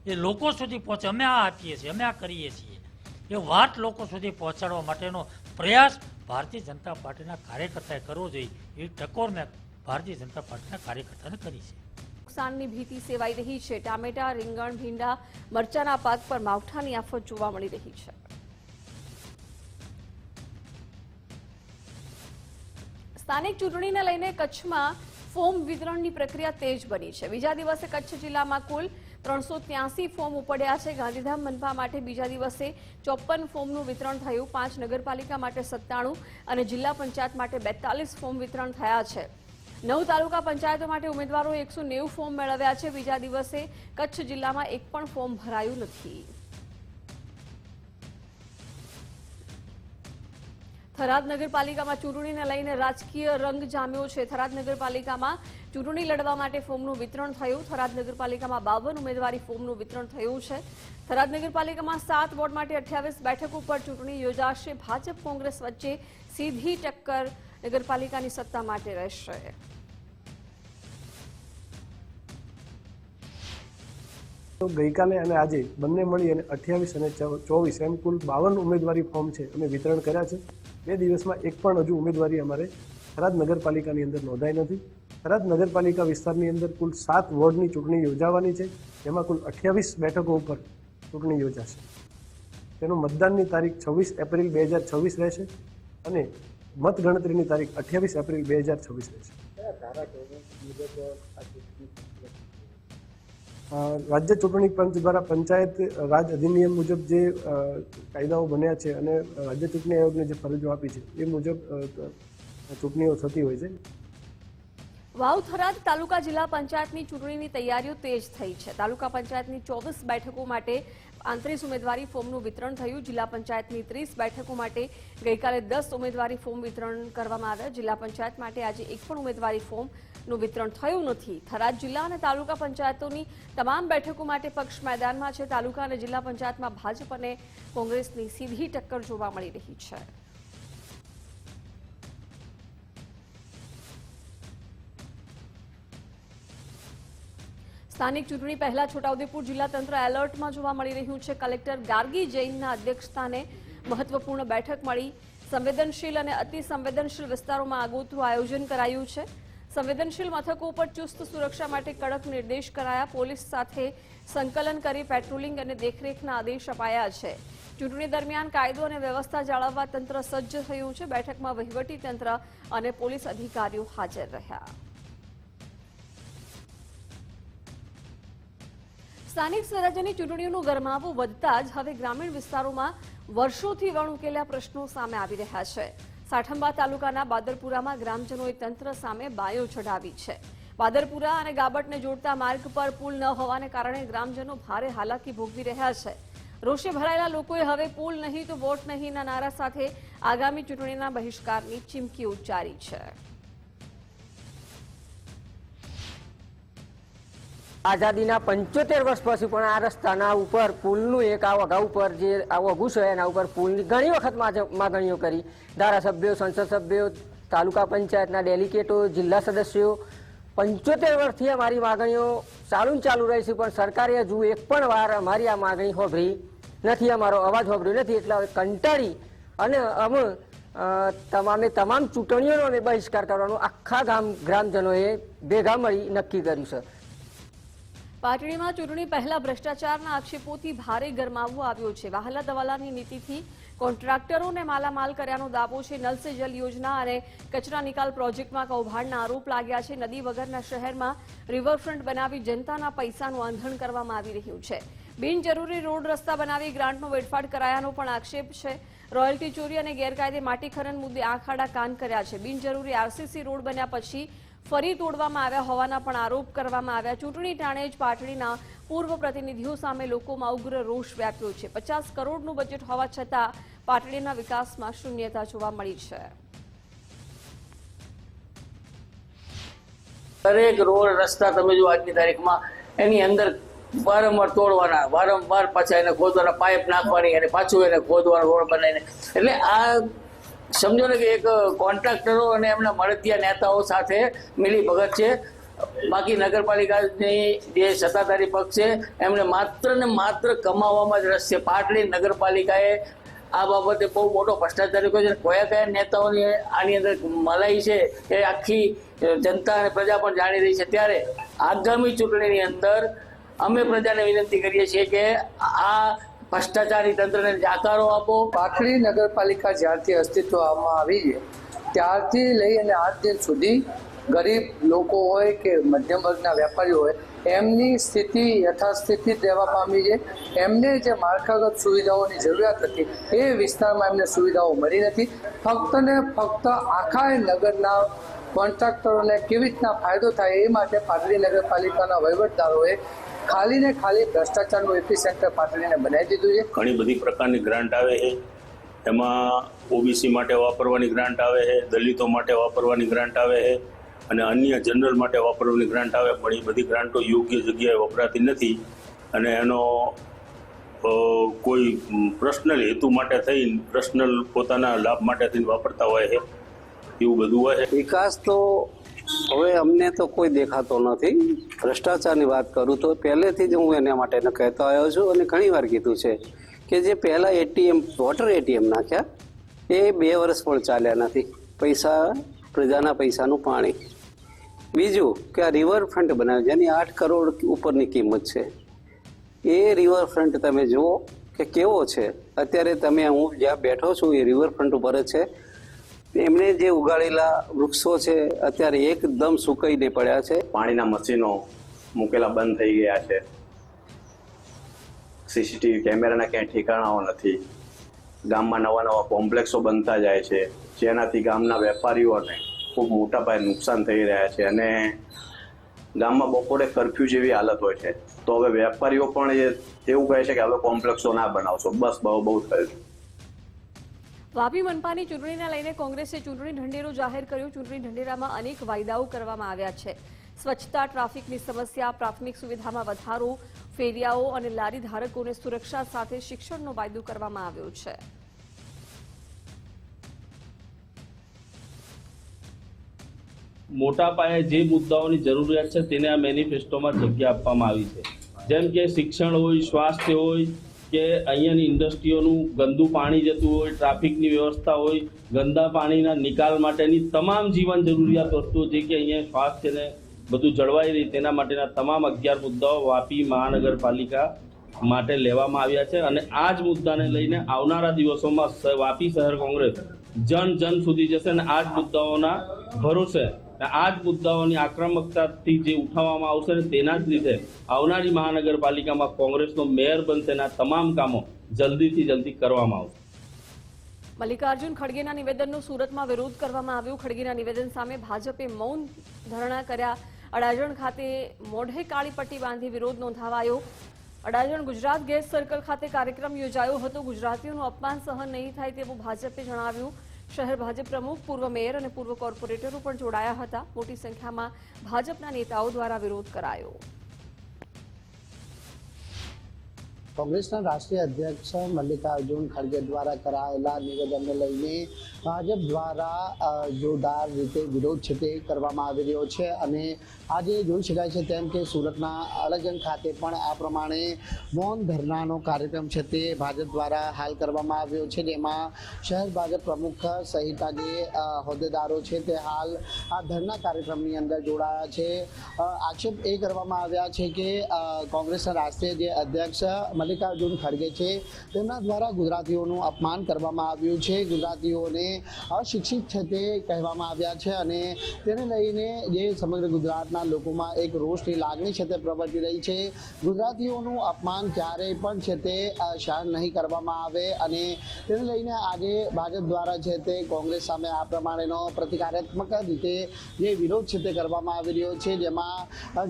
એ લોકો સુધી પહોંચે. અમે આ આપીએ છીએ, અમે આ કરીએ છીએ, એ વાત લોકો સુધી પહોંચાડવા માટેનો પ્રયાસ ભારતીય જનતા પાર્ટીના કાર્યકર્તાએ કરવો જોઈએ. એ ટકોર મેં ભારતીય જનતા પાર્ટીના કાર્યકર્તાને કરી છે. નુકસાનની ભીતિ સેવાઈ રહી છે. ટામેટા, રીંગણ, ભીંડા, મરચાના પાક પર માવઠાની આફત જોવા મળી રહી છે. સ્થાનિક ચૂંટણીને લઈને કચ્છમાં ફોર્મ વિતરણની પ્રક્રિયા તેજ બની છે. બીજા દિવસે કચ્છ જિલ્લામાં કુલ 383 ફોર્મ ઉપડ્યા છે. ગાંધીધામ મનપા માટે બીજા દિવસે 54 ફોર્મનું વિતરણ થયું. 5 નગરપાલિકા માટે 97 અને જિલ્લા પંચાયત માટે 42 ફોર્મ વિતરણ થયા છે. 9 તાલુકા પંચાયતો માટે ઉમેદવારોએ 190 ફોર્મ મેળવ્યા છે. બીજા દિવસે કચ્છ જિલ્લામાં એક પણ ફોર્મ ભરાયું નથી. થરાદ નગરપાલિકામાં ચૂંટણીને લઈને રાજકીય રંગ જામ્યો છે. થરાદ નગરપાલિકામાં ચૂંટણી લડવા માટે ફોર્મનું વિતરણ થયું. થરાદ નગરપાલિકામાં 52 ઉમેદવારી ફોર્મનું વિતરણ થયું છે. થરાદ નગરપાલિકામાં 7 વોર્ડ માટે 28 બેઠકો પર ચૂંટણી યોજાશે. ભાજપ કોંગ્રેસ વચ્ચે સીધી ટક્કર નગરપાલિકાની સત્તા માટે રહેશે. તો ગઈકાલે અને આજે બંને મળી અને 28 અને 24 એમ કુલ 52 ઉમેદવારી ફોર્મ છે અમે વિતરણ કર્યા છે. 2 દિવસમાં એક પણ હજુ ઉમેદવારી અમારે થરાદ નગરપાલિકાની અંદર નોંધાઈ નથી. થરાદ નગરપાલિકા વિસ્તારની અંદર કુલ 7 વોર્ડની ચૂંટણી યોજાવાની છે, જેમાં કુલ 28 બેઠકો ઉપર ચૂંટણી યોજાશે. તેનું મતદાનની તારીખ 26 એપ્રિલ 2026 રહેશે અને મતગણતરીની તારીખ 28 એપ્રિલ 2026 રહેશે. રાજ્ય ચૂંટણી પંચ દ્વારા પંચાયત રાજ અધિનિયમ મુજબ જે કાયદાઓ બન્યા છે અને રાજ્ય ચૂંટણી આયોગને જે ફરજો આપી છે એ મુજબ ચૂંટણીઓ થતી હોય છે. વાવ થરાદ તાલુકા જિલ્લા પંચાયતની ચૂંટણીની તૈયારીઓ તેજ થઈ છે. તાલુકા પંચાયતની 24 બેઠકો માટે 35 ઉમેદવારી ફોર્મનું વિતરણ થયું. જિલ્લા પંચાયતની 30 બેઠકો માટે ગઈકાલે 10 ઉમેદવારી ફોર્મ વિતરણ કરવામાં આવ્યા. જિલ્લા પંચાયત માટે આજે એક પણ ઉમેદવારી ફોર્મનું વિતરણ થયું નથી. થરાદ જિલ્લા અને તાલુકા પંચાયતોની તમામ બેઠકો માટે પક્ષ મેદાનમાં છે. તાલુકા અને જિલ્લા પંચાયતમાં ભાજપ અને કોંગ્રેસની સીધી ટક્કર જોવા મળી રહી છે. સ્થાનિક ચૂંટણી પહેલા છોટાઉદેપુર જિલ્લા તંત્ર એલર્ટમાં જોવા મળી રહ્યું છે. કલેક્ટર ગાર્ગી જૈનના અધ્યક્ષસ્થાને મહત્વપૂર્ણ બેઠક મળી. સંવેદનશીલ અને અતિ સંવેદનશીલ વિસ્તારોમાં આગોતરું આયોજન કરાયું છે. સંવેદનશીલ મથકો પર ચુસ્ત સુરક્ષા માટે કડક નિર્દેશ કરાયા. પોલીસ સાથે સંકલન કરી પેટ્રોલિંગ અને દેખરેખના આદેશ અપાયા છે. ચૂંટણી દરમિયાન કાયદો અને વ્યવસ્થા જાળવવા તંત્ર સજ્જ થયું છે. બેઠકમાં વહીવટી તંત્ર અને પોલીસ અધિકારીઓ હાજર રહ્યા. સ્થાનિક સ્વરાજ્યની ચૂંટણીઓનું ગરમાવું વધતા જ હવે ગ્રામીણ વિસ્તારોમાં વર્ષોથી વણઉકેલ્યા પ્રશ્નો સામે આવી રહ્યા છે. સાઠંબા તાલુકાના બાદરપુરામાં ગ્રામજનોએ તંત્ર સામે બાયો ચઢાવી છે. બાદરપુરા અને ગાબટને જોડતા માર્ગ પર પુલ ન હોવાને કારણે ગ્રામજનો ભારે હાલાકી ભોગવી રહ્યા છે. રોષે ભરાયેલા લોકોએ હવે પુલ નહીં તો વોટ નહીંના નારા સાથે આગામી ચૂંટણીના બહિષ્કારની ચીમકી ઉચ્ચારી છે. આઝાદીના 75 વર્ષ પછી પણ આ રસ્તાના ઉપર પુલનું એક આ વઘા ઉપર જે આવું અઘું છે એના ઉપર પુલની ઘણી વખત માગણીઓ કરી. ધારાસભ્યો, સંસદ સભ્યો, તાલુકા પંચાયતના ડેલિગેટો, જિલ્લા સદસ્યો 75 વર્ષથી અમારી માગણીઓ ચાલુ રહી છે, પણ સરકારે હજુ એક પણ વાર અમારી આ માગણી હોભરી નથી, અમારો અવાજ હોભર્યો નથી. એટલે હવે કંટાળી અને અમે તમામ ચૂંટણીઓનો બહિષ્કાર કરવાનો આખા ગ્રામજનોએ ભેગા મળી નક્કી કર્યું છે. પાટડીમાં ચૂંટણી પહેલા ભ્રષ્ટાચારના આક્ષેપોથી ભારે ગરમાવો આવ્યો છે. વાહલા દવાલાની નીતિથી કોન્ટ્રાક્ટરોને માલામાલ કર્યાનો દાવો છે. નલ સે જલ યોજના અને કચરા નિકાલ પ્રોજેક્ટમાં કૌભાંડના આરોપ લાગ્યા છે. નદી વગરના શહેરમાં રિવરફ્રન્ટ બનાવી જનતાના પૈસાનું આંધણ કરવામાં આવી રહ્યું છે. બિનજરૂરી રોડ રસ્તા બનાવી ગ્રાન્ટનો વેડફાટ કરાયાનો પણ આક્ષેપ છે. રોયલ્ટી ચોરી અને ગેરકાયદે માટી ખનન મુદ્દે આંખ આડા કાન કર્યા છે. બિનજરૂરી આરસીસી રોડ બન્યા પછી ફરી તોડવામાં આવ્યા હોવાના પણ આરોપ કરવામાં આવ્યા. ચૂંટણી ટાણે જ પાટડીના પૂર્વ પ્રતિનિધિઓ સામે લોકોમાં ઉગ્ર રોષ વ્યાપ્યો છે. 50 કરોડનું બજેટ હોવા છતાં પાટડીના વિકાસમાં શૂન્યતા જોવા મળી છે. દરેક રોડ રસ્તા તમે જો આજની તારીખમાં એની અંદર વારંવાર તોડવાના, વારંવાર પાછા એને ખોદવાના, પાઇપ નાખવાની અને પાછું એને ખોદવાનો રોડ બનાવીને, એટલે આ સમજો ને કે એક કોન્ટ્રાક્ટરો અને એમના મળતિયા નેતાઓ સાથે મિલી ભગત છે. બાકી નગરપાલિકાની જે સત્તાધારી પક્ષ છે એમને માત્ર ને માત્ર કમાવામાં જ રસ છે. પાટડી નગરપાલિકાએ આ બાબતે બહુ મોટો ભ્રષ્ટાચાર કર્યો છે. કયા નેતાઓની આની અંદર મલાઈ છે એ આખી જનતા અને પ્રજા પણ જાણી રહી છે. ત્યારે આગામી ચૂંટણીની અંદર અમે પ્રજાને વિનંતી કરીએ છીએ કે આ ભ્રષ્ટાચારી તંત્રને જાકારો આપો. પાટડી નગરપાલિકા જ્યારથી અસ્તિત્વમાં આવી છે ત્યારથી લઈ અને આજ દિન સુધી ગરીબ લોકો હોય કે મધ્યમ વર્ગના વેપારીઓ હોય એમની સ્થિતિ યથાસ્થિતિ રહેવા પામી છે. એમને જે માળખાગત સુવિધાઓની જરૂરિયાત હતી એ વિસ્તારમાં એમને સુવિધાઓ મળી નથી. ફક્ત ને ફક્ત આખા નગરના કોન્ટ્રાક્ટરોને કેવી રીતના ફાયદો થાય એ માટે પાટડી નગરપાલિકાના વહીવટદારોએ ખાલી ને ખાલી ભ્રષ્ટાચારનું એપીસેન્ટર પાટડીને બનાવી દીધું છે. ઘણી બધી પ્રકારની ગ્રાન્ટ આવે છે. એમાં ઓબીસી માટે વાપરવાની ગ્રાન્ટ આવે છે, દલિતો માટે વાપરવાની ગ્રાન્ટ આવે છે અને અન્ય જનરલ માટે વાપરવાની ગ્રાન્ટ આવે. પણ એ બધી ગ્રાન્ટો યોગ્ય જગ્યાએ વપરાતી નથી અને એનો કોઈ પર્સનલ હેતુ માટે થઈ પર્સનલ પોતાના લાભ માટે થઈને વાપરતા હોય છે. એવું બધું હોય છે. વિકાસ તો હવે અમને તો કોઈ દેખાતો નથી. ભ્રષ્ટાચારની વાત કરું તો પહેલેથી જ હું એના માટે કહેતો આવ્યો છું અને ઘણી વાર કીધું છે કે જે પહેલાં એટીએમ વોટર એટીએમ નાખ્યા એ 2 વર્ષ પણ ચાલ્યા નથી. પૈસા પ્રજાના પૈસાનું પાણી. બીજું કે આ રિવરફ્રન્ટ બનાવ્યું જેની 8 કરોડ ઉપરની કિંમત છે. એ રિવરફ્રન્ટ તમે જુઓ કે કેવો છે. અત્યારે તમે હું જ્યાં બેઠો છું એ રિવરફ્રન્ટ ઉપર જ છે. એમને જે ઉગાડેલા વૃક્ષો છે અત્યારે એકદમ સુકાઈને પડ્યા છે. પાણીના મશીનો મૂકેલા બંધ થઈ ગયા છે. સીસીટીવી કેમેરાના ક્યાંય ઠેકાણાઓ નથી. ગામમાં નવા કોમ્પ્લેક્સો બનતા જાય છે જેનાથી ગામના વેપારીઓને ખૂબ મોટા પાયે નુકસાન થઈ રહ્યા છે અને ગામમાં બપોરે કર્ફ્યુ જેવી હાલત હોય છે. તો હવે વેપારીઓ પણ એવું કહે છે કે હવે કોમ્પ્લેક્સો ના બનાવશો, બસ બહુ થયું. વાપી મનપાની ચૂંટણીને લઈને કોંગ્રેસે ચૂંટણી ઢંઢેરો જાહેર કર્યો. ચૂંટણી ઢંઢેરામાં અનેક વાયદાઓ કરવામાં આવ્યા છે. સ્વચ્છતા, ટ્રાફિકની સમસ્યા, પ્રાથમિક સુવિધામાં વધારો, ફેરિયાઓ અને લારી ધારકોને સુરક્ષા સાથે શિક્ષણનો વાયદો કરવામાં આવ્યો છે. મોટા પાયે જે મુદ્દાઓની જરૂરિયાત છે તેને આ મેનિફેસ્ટોમાં જગ્યા આપવામાં આવી છે. જેમ કે શિક્ષણ હોય, સ્વાસ્થ્ય હોય કે અહીંયાની ઇન્ડસ્ટ્રીઓનું ગંદુ પાણી જતું હોય, ટ્રાફિકની વ્યવસ્થા હોય, ગંદા પાણીના નિકાલ માટેની તમામ જીવન જરૂરિયાત વસ્તુઓ જે કે અહીંયા સ્વાસ્થ્યને બધું જળવાઈ રહી તેના માટેના તમામ 11 મુદ્દાઓ વાપી મહાનગરપાલિકા માટે લેવામાં આવ્યા છે અને આ જ મુદ્દાને લઈને આવનારા દિવસોમાં વાપી શહેર કોંગ્રેસ જન સુધી જશે અને આ જ મુદ્દાઓના ભરોસે આ જ મુદ્દાઓની આક્રમકતાથી જે ઉઠાવવામાં આવશે ને તેના જ લીધે આવનારી મહાનગરપાલિકામાં કોંગ્રેસનો મેયર બનશે અને આ તમામ કામો જલ્દીથી જલ્દી કરવામાં આવશે. મલ્લિકાર્જુન ખડગેના નિવેદનનો સુરતમાં વિરોધ કરવામાં આવ્યો. ખડગેના નિવેદન સામે ભાજપે મૌન ધરણા કર્યા. અડાજણ ખાતે મોઢે કાળી પટ્ટી બાંધી વિરોધ નોંધાવાયો. અડાજણ ગુજરાત ગેસ સર્કલ ખાતે કાર્યક્રમ યોજાયો હતો. ગુજરાતીઓનું અપમાન સહન નહીં થાય તેવું ભાજપે જણાવ્યું. શહેર ભાજપ પ્રમુખ, પૂર્વ મેયર અને પૂર્વ કોર્પોરેટરો પણ જોડાયા હતા. મોટી સંખ્યામાં ભાજપના નેતાઓ દ્વારા વિરોધ કરાયો. કોંગ્રેસના રાષ્ટ્રીય અધ્યક્ષ મલ્લિકાર્જુન ખડગે દ્વારા કરાયેલા નિવેદનને લઈને ભાજપ દ્વારા જોરદાર રીતે વિરોધ છે તે કરવામાં આવી રહ્યો છે અને આજે જોઈ શકાય છે તેમ કે સુરતના અડાજણ ખાતે પણ આ પ્રમાણે મૌન ધરણાનો કાર્યક્રમ છે તે ભાજપ દ્વારા હાલ કરવામાં આવ્યો છે. જેમાં શહેર ભાજપ પ્રમુખ સહિતના જે હોદ્દેદારો છે તે હાલ આ ધરણા કાર્યક્રમની અંદર જોડાયા છે. આક્ષેપ એ કરવામાં આવ્યા છે કે કોંગ્રેસના રાષ્ટ્રીય જે અધ્યક્ષ મલ્લિકાર્જુન ખડગે છે તેમના દ્વારા ગુજરાતીઓનું અપમાન કરવામાં આવ્યું છે. ગુજરાતીઓને અશિક્ષિત છે તે કહેવામાં આવ્યા છે અને તેને લઈને જે સમગ્ર ગુજરાતના લોકોમાં એક રોષની લાગણી છે તે પ્રવર્તી રહી છે. ગુજરાતીઓનું અપમાન ક્યારેય પણ છે તે સહન નહીં કરવામાં આવે અને તેને લઈને આજે ભાજપ દ્વારા છે તે કોંગ્રેસ સામે આ પ્રમાણેનો પ્રતિકારાત્મક રીતે જે વિરોધ છે તે કરવામાં આવી રહ્યો છે. જેમાં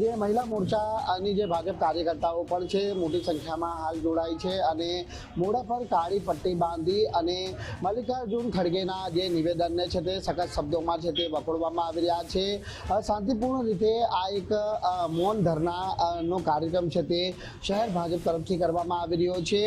જે મહિલા મોરચાની જે ભાજપ કાર્યકર્તાઓ પણ છે મોટી સંખ્યામાં હાલ જોડાઈ છે અને મોઢા પર કાળી પટ્ટી બાંધી અને મલ્લિકાર્જુન ખડગેના જે નિવેદનને છે તે સખત શબ્દોમાં છે તે વખોડવામાં આવી રહ્યા છે. શાંતિપૂર્ણ રીતે આ એક મૌન ધરનાનો કાર્યક્રમ છે તે શહેર ભાજપ તરફથી કરવામાં આવી રહ્યો છે.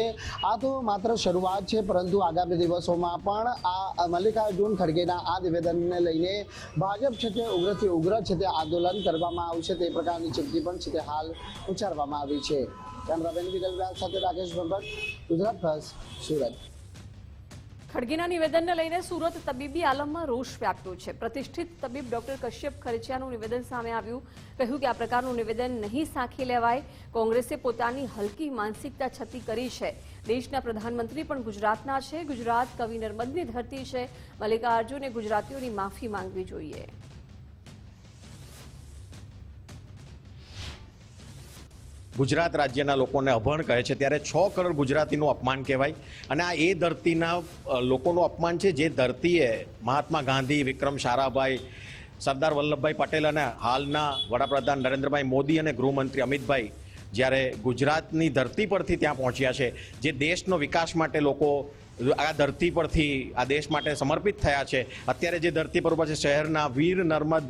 આ તો માત્ર શરૂઆત છે, પરંતુ આગામી દિવસોમાં પણ આ મલ્લિકાર્જુન ખડગેના આ નિવેદનને લઈને ભાજપ છે તે ઉગ્રથી ઉગ્ર છે તે આંદોલન કરવામાં આવશે તે પ્રકારની ચીમકી પણ છે તે હાલ ઉચ્ચારવામાં આવી છે. કેમેરામેન વિરલ વ્યાસ સાથે રાકેશ ભટ્ટ, ગુજરાત ફર્સ્ટ, સુરત. ખડગેના નિવેદનને લઈને સુરત તબીબી આલમમાં રોષ વ્યાપ્યો છે. પ્રતિષ્ઠિત તબીબ ડોક્ટર કશ્યપ ખરેચિયાનું નિવેદન સામે આવ્યું. કહ્યું કે આ પ્રકારનું નિવેદન નહીં સાંખી લેવાય. કોંગ્રેસે પોતાની હલકી માનસિકતા છતી કરી છે. દેશના પ્રધાનમંત્રી પણ ગુજરાતના છે. ગુજરાત કવિ નર્મદની ધરતી છે. મલ્લિકાર્જુને ગુજરાતીઓની માફી માંગવી જોઈએ. ગુજરાત રાજ્યના લોકોને અભણ કહે છે ત્યારે 6 કરોડ ગુજરાતીનું અપમાન કહેવાય. અને આ એ ધરતીના લોકોનું અપમાન છે જે ધરતીએ મહાત્મા ગાંધી, વિક્રમ સારાભાઈ, સરદાર વલ્લભભાઈ પટેલ અને હાલના વડાપ્રધાન નરેન્દ્રભાઈ મોદી અને ગૃહમંત્રી અમિતભાઈ જ્યારે ગુજરાતની ધરતી પરથી ત્યાં પહોંચ્યા છે, જે દેશનો વિકાસ માટે લોકો આ ધરતી પરથી આ દેશ માટે સમર્પિત થયા છે. અત્યારે જે ધરતી પર છે શહેરના વીર નર્મદ,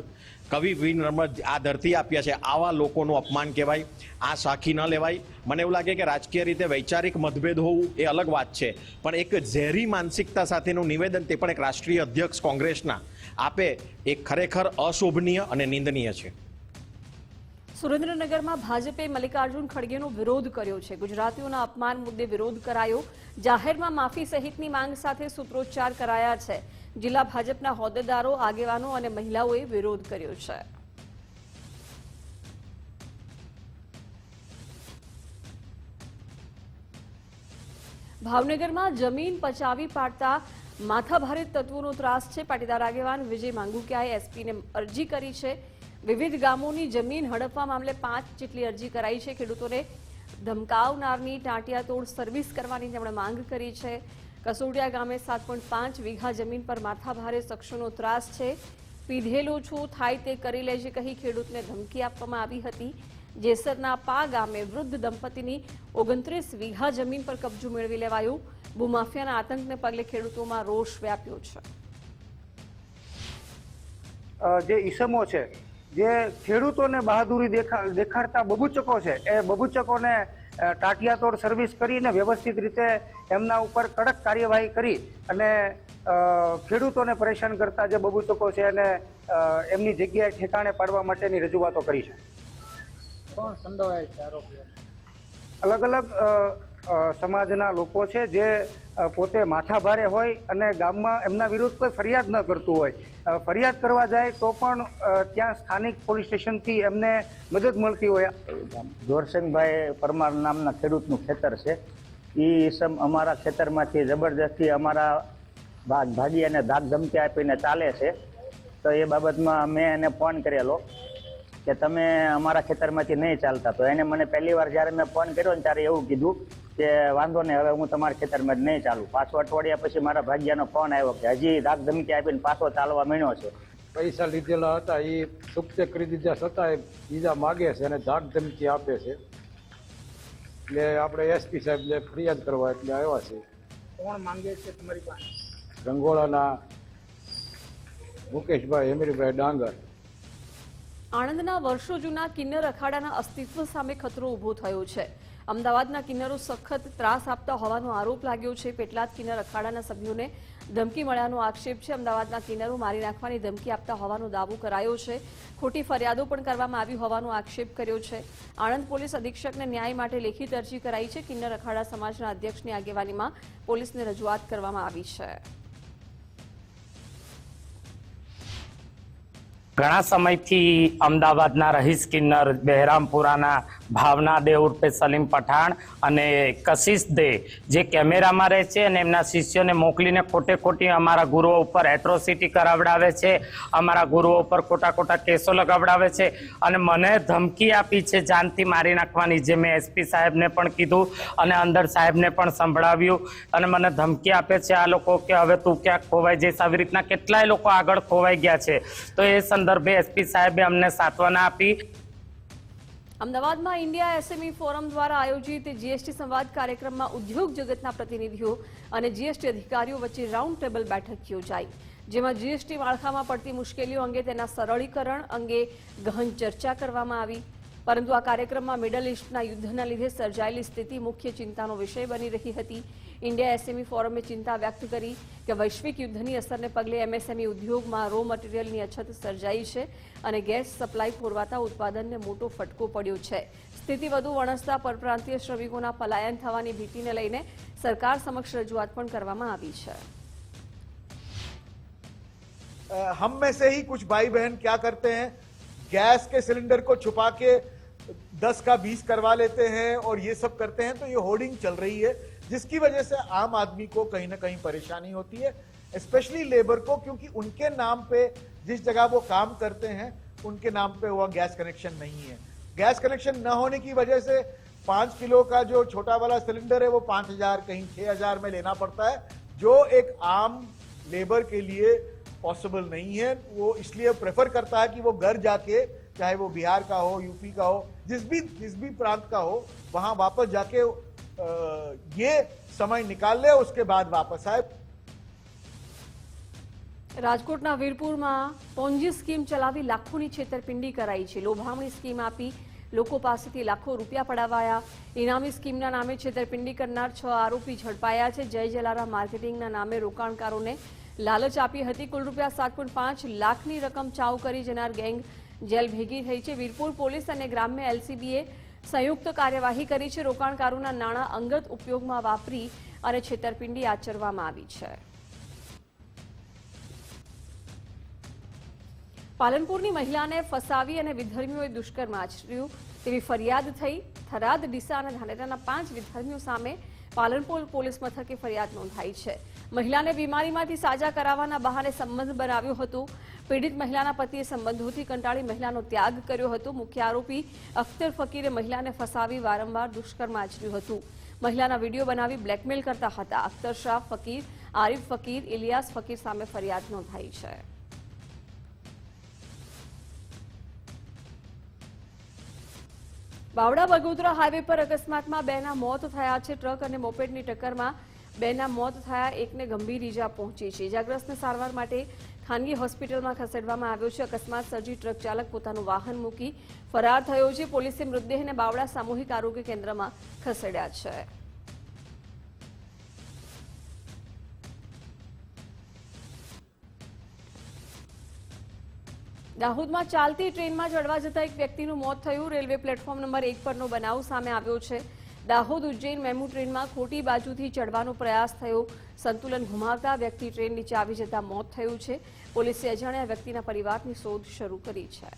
કવિ વીર નર્મદ આ ધરતી આપ્યા છે, આવા લોકોનું અપમાન કહેવાય. આ સાખી ન લેવાય. મને એવું લાગે કે રાજકીય રીતે વૈચારિક મતભેદ હોવું એ અલગ વાત છે, પણ એક ઝેરી માનસિકતા સાથેનું નિવેદન, તે પણ એક રાષ્ટ્રીય અધ્યક્ષ કોંગ્રેસના આપે, એ ખરેખર અશોભનીય અને નિંદનીય છે. સુરેન્દ્રનગરમાં ભાજપે મલ્લિકાર્જુન ખડગેનો વિરોધ કર્યો છે. ગુજરાતીઓના અપમાન મુદ્દે વિરોધ કરાયો. જાહેરમાં માફી સહિતની માંગ સાથે સૂત્રોચ્ચાર કરાયા છે. જિલ્લા ભાજપના હોદ્દેદારો, આગેવાનો અને મહિલાઓએ વિરોધ કર્યો છે. ભાવનગરમાં જમીન પચાવી પાડતા માથાભારે તત્વોનો ત્રાસ છે. પાટીદાર આગેવાન વિજય માંગુકિયાએ એસપીને અરજી કરી છે. વિવિધ ગામોની જમીન હડપવા મામલે 5 જેટલી અરજી કરાઈ છે. ખેડૂતોને ધમકાવનારની ટાંટિયાતોડ સર્વિસ કરવાની તેમણે માંગ કરી છે. કસોડિયા ગામે 7.5 વીઘા જમીન પર માથાભારે શખ્સોનો ત્રાસ છે. પીધેલું છું, થાય તે કરી લેજે કહી ખેડૂતને ધમકી આપવામાં આવી હતી. જેસરના પા ગામે વૃદ્ધ દંપતીની 29 વીઘા જમીન પર કબજો મેળવી લેવાયું. ભૂમાફિયાના આતંકને પગલે ખેડૂતોમાં રોષ વ્યાપ્યો છે. જે ઈસમો છે, જે ખેડૂતોને બહાદુરી દેખાડતા બબૂચકો છે, એ બબૂચકોને ટાંટિયાતોડ સર્વિસ કરીને વ્યવસ્થિત રીતે એમના ઉપર કડક કાર્યવાહી કરી અને ખેડૂતોને પરેશાન કરતા જે બબૂચકો છે એને એમની જગ્યાએ ઠેકાણે પાડવા માટેની રજૂઆતો કરી છે. કોણ સંડોવાય છે આરોપીઓ? અલગ અલગ સમાજના લોકો છે જે પોતે માથાભારે હોય અને ગામમાં એમના વિરુદ્ધ કોઈ ફરિયાદ ન કરતું હોય. ફરિયાદ કરવા જાય તો પણ ત્યાં સ્થાનિક પોલીસ સ્ટેશનથી એમને મદદ મળતી હોય. દોરસંગભાઈ પરમાર નામના ખેડૂતનું ખેતર છે. એ ઈસમ અમારા ખેતરમાંથી જબરદસ્તી અમારા ભાગી અને ધાક ધમકી આપીને ચાલે છે. તો એ બાબતમાં મેં એને ફોન કરેલો કે તમે અમારા ખેતરમાંથી નહીં ચાલતા. તો એને મને પહેલી વાર જ્યારે મેં ફોન કર્યો ને ત્યારે એવું કીધું કે વાંધો નહીં, હવે હું તમારા ખેતરમાં જ નહીં ચાલું. પાછો અઠવાડિયા પછી મારા ભાગ્યાનો ફોન આવ્યો કે હજી ધાક ધમકી આપીને પાછો ચાલવા માંડ્યો છે. પૈસા લીધેલા હતા એ સુપ્તે કરી દીધા છતાં બીજા માગે છે અને ધાક ધમકી આપે છે. એટલે આપણે એસપી સાહેબને ફરિયાદ કરવા એટલે આવ્યા છે. કોણ માંગે છે તમારી પાસે? રંગોળાના મુકેશભાઈ હેમરીભાઈ ડાંગર. આણંદના વર્ષો જૂના કિન્નર અખાડાના અસ્તિત્વ સામે ખતરો ઊભો થયો છે. અમદાવાદના કિન્નરો સખત ત્રાસ આપતા હોવાનો આરોપ લાગ્યો છે. પેટલાદ કિન્નર અખાડાના સભ્યોને ધમકી મળ્યાનો આક્ષેપ છે. અમદાવાદના કિન્નરો મારી નાખવાની ધમકી આપતા હોવાનો દાવો કરાયો છે. ખોટી ફરિયાદો પણ કરવામાં આવી હોવાનો આક્ષેપ કર્યો છે. આણંદ પોલીસ અધિક્ષકને ન્યાય માટે લેખિત અરજી કરાઈ છે. કિન્નર અખાડા સમાજના અધ્યક્ષની આગેવાનીમાં પોલીસને રજૂઆત કરવામાં આવી છે. ઘણા સમયથી અમદાવાદના રહીશ કિન્નર, બહેરામપુરાના ભાવના દે ઉર્ફે સલીમ પઠાણ અને કશિશ દે જે કેમેરામાં રહે છે અને એમના શિષ્યોને મોકલીને ખોટી અમારા ગુરુઓ ઉપર એટ્રોસિટી કરાવડાવે છે, અમારા ગુરુઓ ઉપર ખોટા કેસો લગાવડાવે છે અને મને ધમકી આપી છે જાનથી મારી નાખવાની. જે મેં એસપી સાહેબને પણ કીધું અને અંદર સાહેબને પણ સંભળાવ્યું અને મને ધમકી આપે છે આ લોકો કે હવે તું ક્યાંક ખોવાઈ જઈશ. આવી રીતના કેટલાય લોકો આગળ ખોવાઈ ગયા છે. તો એ સંદર્ભે એસપી સાહેબે અમને સાંત્વના આપી. અમદાવાદમાં ઇન્ડિયા એસએમઈ ફોરમ દ્વારા આયોજિત જીએસટી સંવાદ કાર્યક્રમમાં ઉદ્યોગ જગતના પ્રતિનિધિઓ અને જીએસટી અધિકારીઓ વચ્ચે રાઉન્ડ ટેબલ બેઠક યોજાઈ, જેમાં જીએસટી માળખામાં પડતી મુશ્કેલીઓ અંગે તેના સરળીકરણ અંગે ગહન ચર્ચા કરવામાં આવી. પરંતુ આ કાર્યક્રમમાં મિડલ ઇસ્ટના યુદ્ધના લીધે સર્જાયેલી સ્થિતિ મુખ્ય ચિંતાનો વિષય બની રહી હતી. ઇન્ડિયા એસએમઈ ફોરમે ચિંતા વ્યક્ત કરી કે વૈશ્વિક યુદ્ધની અસરને પગલે એમએસએમઈ ઉદ્યોગમાં રો મટીરીયલની અછત સર્જાઈ છે અને ગેસ સપ્લાય ખોરવાતા ઉત્પાદનને મોટો ફટકો પડ્યો છે. સ્થિતિ વધુ વણસતા પરપ્રાંતીય શ્રમિકોના પલાયન થવાની ભીતિને લઈને સરકાર સમક્ષ રજૂઆત પણ કરવામાં આવી છે. हम में से ही कुछ भाई बहन क्या करते हैं, गैस के सिलेंडर को छुपा के 10 का 20 करवा लेते हैं और ये सब करते हैं. तो ये होर्डिंग चल रही है जिसकी वजह से आम आदमी को कहीं ना कहीं परेशानी होती है, स्पेशली लेबर को, क्योंकि उनके नाम पे जिस जगह वो काम करते हैं उनके नाम पे वो गैस कनेक्शन नहीं है. गैस कनेक्शन न होने की वजह से 5 किलो का जो छोटा वाला सिलेंडर है वो 5,000 कहीं 6,000 में लेना पड़ता है, जो एक आम लेबर के लिए पॉसिबल नहीं है. वो इसलिए प्रेफर करता है कि वो घर जाके, चाहे वो बिहार का हो, यूपी का हो, जिस भी प्रांत का हो, वहां वापस जाके ये समय निकाल ले, उसके बाद वापस आए. રાજકોટના વીરપુરમાં પોન્જી સ્કીમ ચલાવી લાખોની છેતરપિંડી કરાઈ છે. લોભામણી સ્કીમ આપી લોકો પાસેથી લાખો રૂપિયા પડાવાયા. ઇનામી સ્કીમના નામે છેતરપિંડી કરનાર 6 આરોપી ઝડપાયા છે. જય જલારામ માર્કેટિંગના નામે રોકાણકારોને લાલચ આપી હતી. કુલ રૂપિયા 7.5 લાખની રકમ ચાઉ કરી જનાર ગેંગ જેલ ભેગી થઈ છે. વીરપુર પોલીસ અને ગ્રામ્ય એલસીબીએ સંયુક્ત કાર્યવાહી કરી છે. રોકાણકારોના નાણાં અંગત ઉપયોગમાં વાપરી અને છેતરપિંડી આચરવામાં આવી છે. પાલનપુરની મહિલાને ફસાવી અને વિધર્મીઓએ દુષ્કર્મ આચર્યું તેવી ફરિયાદ થઈ. થરાદ, ડીસા અને ધાનેરાના 5 વિધર્મીઓ સામે પાલનપુર પોલીસ મથકે ફરિયાદ નોંધાઈ છે. મહિલાને બીમારીમાંથી સાજા કરાવવાના બહાને સંબંધ બનાવ્યો હતો. પીડિત મહિલાના પતિએ સંબંધોથી કંટાળી મહિલાનો ત્યાગ કર્યો હતો. મુખ્ય આરોપી અખ્તર ફકીરે મહિલાને ફસાવી વારંવાર દુષ્કર્મ આચર્યું હતું. મહિલાના વિડીયો બનાવી બ્લેકમેલ કરતા હતા. અખ્તર શાહ ફકીર, આરિફ ફકીર, ઇલિયાસ ફકીર સામે ફરિયાદ નોંધાઈ છે. બાવડા બગોદરા હાઈવે પર અકસ્માતમાં 2ના મોત થયા છે. ટ્રક અને મોપેડની ટક્કરમાં 2ના મોત થયા, એકને ગંભીર ઈજા પહોંચી છે. ઈજાગ્રસ્તને સારવાર માટે ખાનગી હોસ્પિટલમાં ખસેડવામાં આવ્યો છે. અકસ્માત સર્જી ટ્રક ચાલક પોતાનું વાહન મૂકી ફરાર થયો છે. પોલીસે મૃતદેહને બાવડા સામૂહિક આરોગ્ય કેન્દ્રમાં ખસેડ્યા છે. દાહોદમાં ચાલતી ટ્રેનમાં ચડવા જતા એક વ્યક્તિનું મોત થયું. રેલવે પ્લેટફોર્મ નંબર 1 પરનો બનાવ સામે આવ્યો છે. દાહોદ ઉજ્જૈન મેમુ ટ્રેનમાં ખોટી બાજુથી ચડવાનો પ્રયાસ થયો. સંતુલન ગુમાવતા વ્યક્તિ ટ્રેન નીચે આવી જતા મોત થયું છે. પોલીસે અજાણ્યા વ્યક્તિના પરિવારની શોધ શરૂ કરી છે.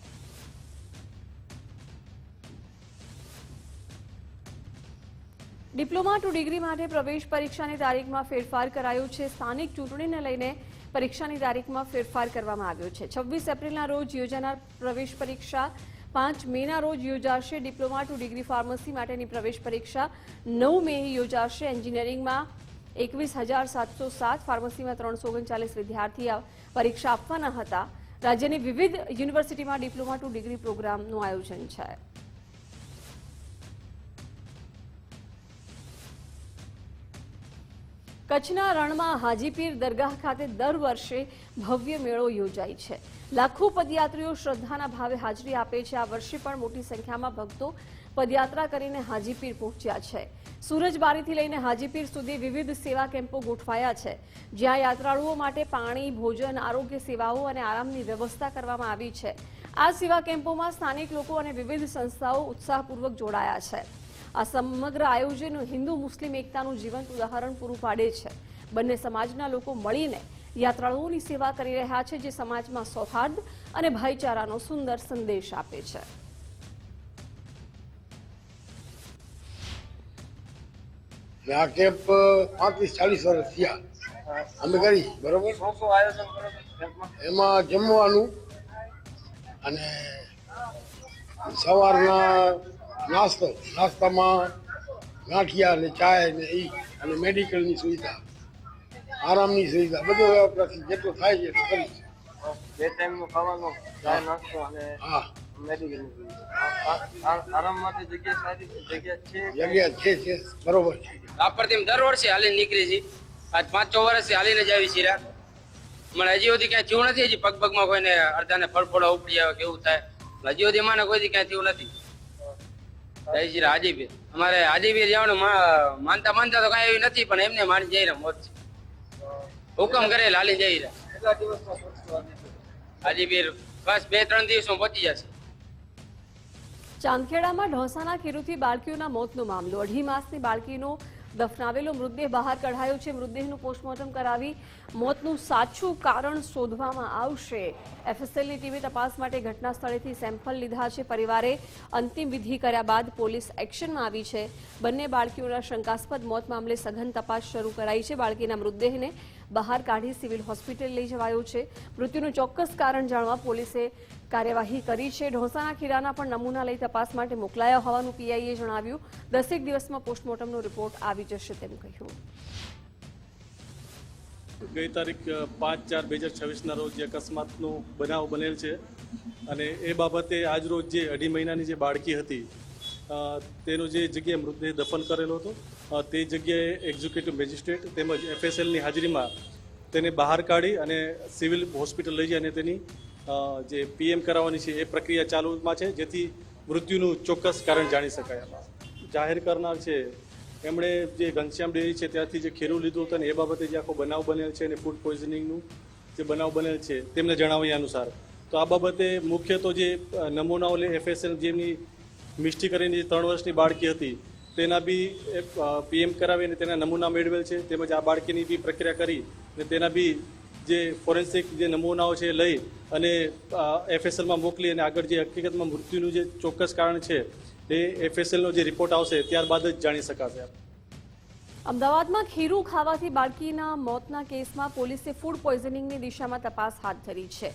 ડિપ્લોમા ટુ ડિગ્રી માટે પ્રવેશ પરીક્ષાની તારીખમાં ફેરફાર કરાયો છે. સ્થાનિક ચૂંટણીને લઈને પરીક્ષાની તારીખમાં ફેરફાર કરવામાં આવ્યો છે. 26 એપ્રિલના રોજ યોજાનાર પ્રવેશ પરીક્ષા 5 મેના રોજ યોજાશે. ડિપ્લોમા ટુ ડિગ્રી ફાર્મસી માટેની પ્રવેશ પરીક્ષા 9 મે યોજાશે. એન્જિનિયરિંગમાં 21,707, ફાર્મસીમાં 339 વિદ્યાર્થી પરીક્ષા આપવાના હતા. રાજ્યની વિવિધ યુનિવર્સિટીમાં ડિપ્લોમા ટુ ડિગ્રી પ્રોગ્રામનું આયોજન છે. કચ્છના રણમાં હાજીપીર દરગાહ ખાતે દર વર્ષે ભવ્ય મેળો યોજાય છે. લાખો પદયાત્રીઓ શ્રદ્ધાના ભાવે હાજરી આપે છે. આ વર્ષે પણ મોટી સંખ્યામાં ભક્તો પદયાત્રા કરીને હાજીપીર પહોંચ્યા છે. સુરજબારીથી લઈને હાજીપીર સુધી વિવિધ સેવા કેમ્પો ગોઠવાયા છે, જ્યાં યાત્રાળુઓ માટે પાણી, ભોજન, આરોગ્ય સેવાઓ અને આરામની વ્યવસ્થા કરવામાં આવી છે. આ સેવા કેમ્પોમાં સ્થાનિક લોકો અને વિવિધ સંસ્થાઓ ઉત્સાહપૂર્વક જોડાયા છે. આ સમગ્ર આયોજન હિન્દુ મુસ્લિમ એકતાનું જીવંત ઉદાહરણ પૂરું પાડે છે. બંને સમાજના લોકો મળીને યાત્રાળુઓની સેવા કરી રહ્યા છે, જે સમાજમાં સૌહાર્દ અને ભાઈચારાનો સુંદર સંદેશ આપે છે. આ કેમ્પ 35-40 વર્ષ થયા અમે કરી, બરોબર. એમાં જમવાનું અને સવારના નાસ્તામાં ગાંઠિયા અને ચાય ને એ અને મેડિકલની સુવિધા, આરામની સુવિધા, બધું આપણાથી જેટલું થાય છે એટલું કરી. 2 ટાઈમનું ખાવાનું, ચા નાસ્તો અને હા જગ્યા છે બરોબર છે. વાપરતી દર વર્ષે હાલી નીકળી છે. આજ 5-6 વર્ષથી હાલીને જ આવી છીએ. મને હજી સુધી ક્યાંય થયું નથી. હજી પગમાં કોઈને અડધાને ફળફોડા ઉપડી આવે કેવું થાય. હજી સુધી મને કોઈ ક્યાંય થયું નથી. જય શ્રી હાજીપીર. અમારે હાજીપીર જવાનું માનતા તો કઈ એવી નથી, પણ એમને માની જઈ રહ્યા મોત છે. હુકમ કરે હાલી જઈ રહ્યા હાજીપીર. બસ 2-3 દિવસમાં પહોંચી જશે. ચાંદખેડામાં ઢોસાના ખીરુથી બાળકીઓના મોતનો મામલો. 2.5 માસની બાળકીનો દફનાવેલો મૃતદેહ બહાર કઢાયો છે. મૃતદેહનું પોસ્ટમોર્ટમ કરાવી મોતનું સાચું કારણ શોધવામાં આવશે. એફએસએલની ટીમે તપાસ માટે ઘટના સ્થળેથી સેમ્પલ લીધા છે. પરિવારે અંતિમ વિધિ કર્યા બાદ પોલીસ એક્શનમાં આવી છે. બંને બાળકીઓના શંકાસ્પદ મોત મામલે સઘન તપાસ શરૂ કરાઈ છે. બાળકીના મૃતદેહને બહાર કાઢી સિવિલ હોસ્પિટલ લઈ જવાયો છે. મૃત્યુનું ચોક્કસ કારણ જાણવા પોલીસે કાર્યવાહી કરી છે. ઢોસાના ખીરાના પણ નમૂના લઈ તપાસ માટે મોકલાયા હોવાનું પીઆઈએ જણાવ્યું. 10 દિવસમાં પોસ્ટમોર્ટમનો રિપોર્ટ આવી જશે તેમ કહ્યું. ગઈ તારીખ 5/4/2026ના રોજ જે અકસ્માતનો બનાવ બનેલ છે અને એ બાબતે આજ રોજ જે 2.5 મહિનાની જે બાળકી હતી તેનો જે જગ્યાએ મૃતદેહ દફન કરેલો હતો તે જગ્યાએ એક્ઝિક્યુટિવ મેજિસ્ટ્રેટ તેમજ એફએસએલની હાજરીમાં તેને બહાર કાઢી અને સિવિલ હોસ્પિટલ લઈ જઈ અને તેની જે પીએમ કરાવવાની છે એ પ્રક્રિયા ચાલુમાં છે, જેથી મૃત્યુનું ચોક્કસ કારણ જાણી શકાય. જાહેર કરનાર છે એમણે જે ઘનશ્યામ ડેરી છે ત્યાંથી જે ખીરું લીધું હતું અને એ બાબતે જે આખો બનાવ બનેલ છે અને ફૂડ પોઈઝનિંગનું જે બનાવ બનેલ છે તેમને જણાવ્યા અનુસાર તો આ બાબતે મુખ્ય તો જે નમૂનાઓ લે એફએસએલ જેમની મિસ્ટી કરીને જે 3 વર્ષની બાળકી હતી તેના બી પીએમ કરાવી અને તેના નમૂના મેળવેલ છે. તેમજ આ બાળકીની બી પ્રક્રિયા કરી અને તેના બી જે ફોરેન્સિક જે નમૂનાઓ છે લઈ અને એફએસએલમાં મોકલી અને આગળ જે હકીકતમાં મૃત્યુનું જે ચોક્કસ કારણ છે એ એફએસએલનો જે રિપોર્ટ આવશે ત્યારબાદ જ જાણી શકાશે. અમદાવાદમાં ખીરું ખાવાથી બાળકીના મોતના કેસમાં પોલીસે ફૂડ પોઈઝનિંગની દિશામાં તપાસ હાથ ધરી છે.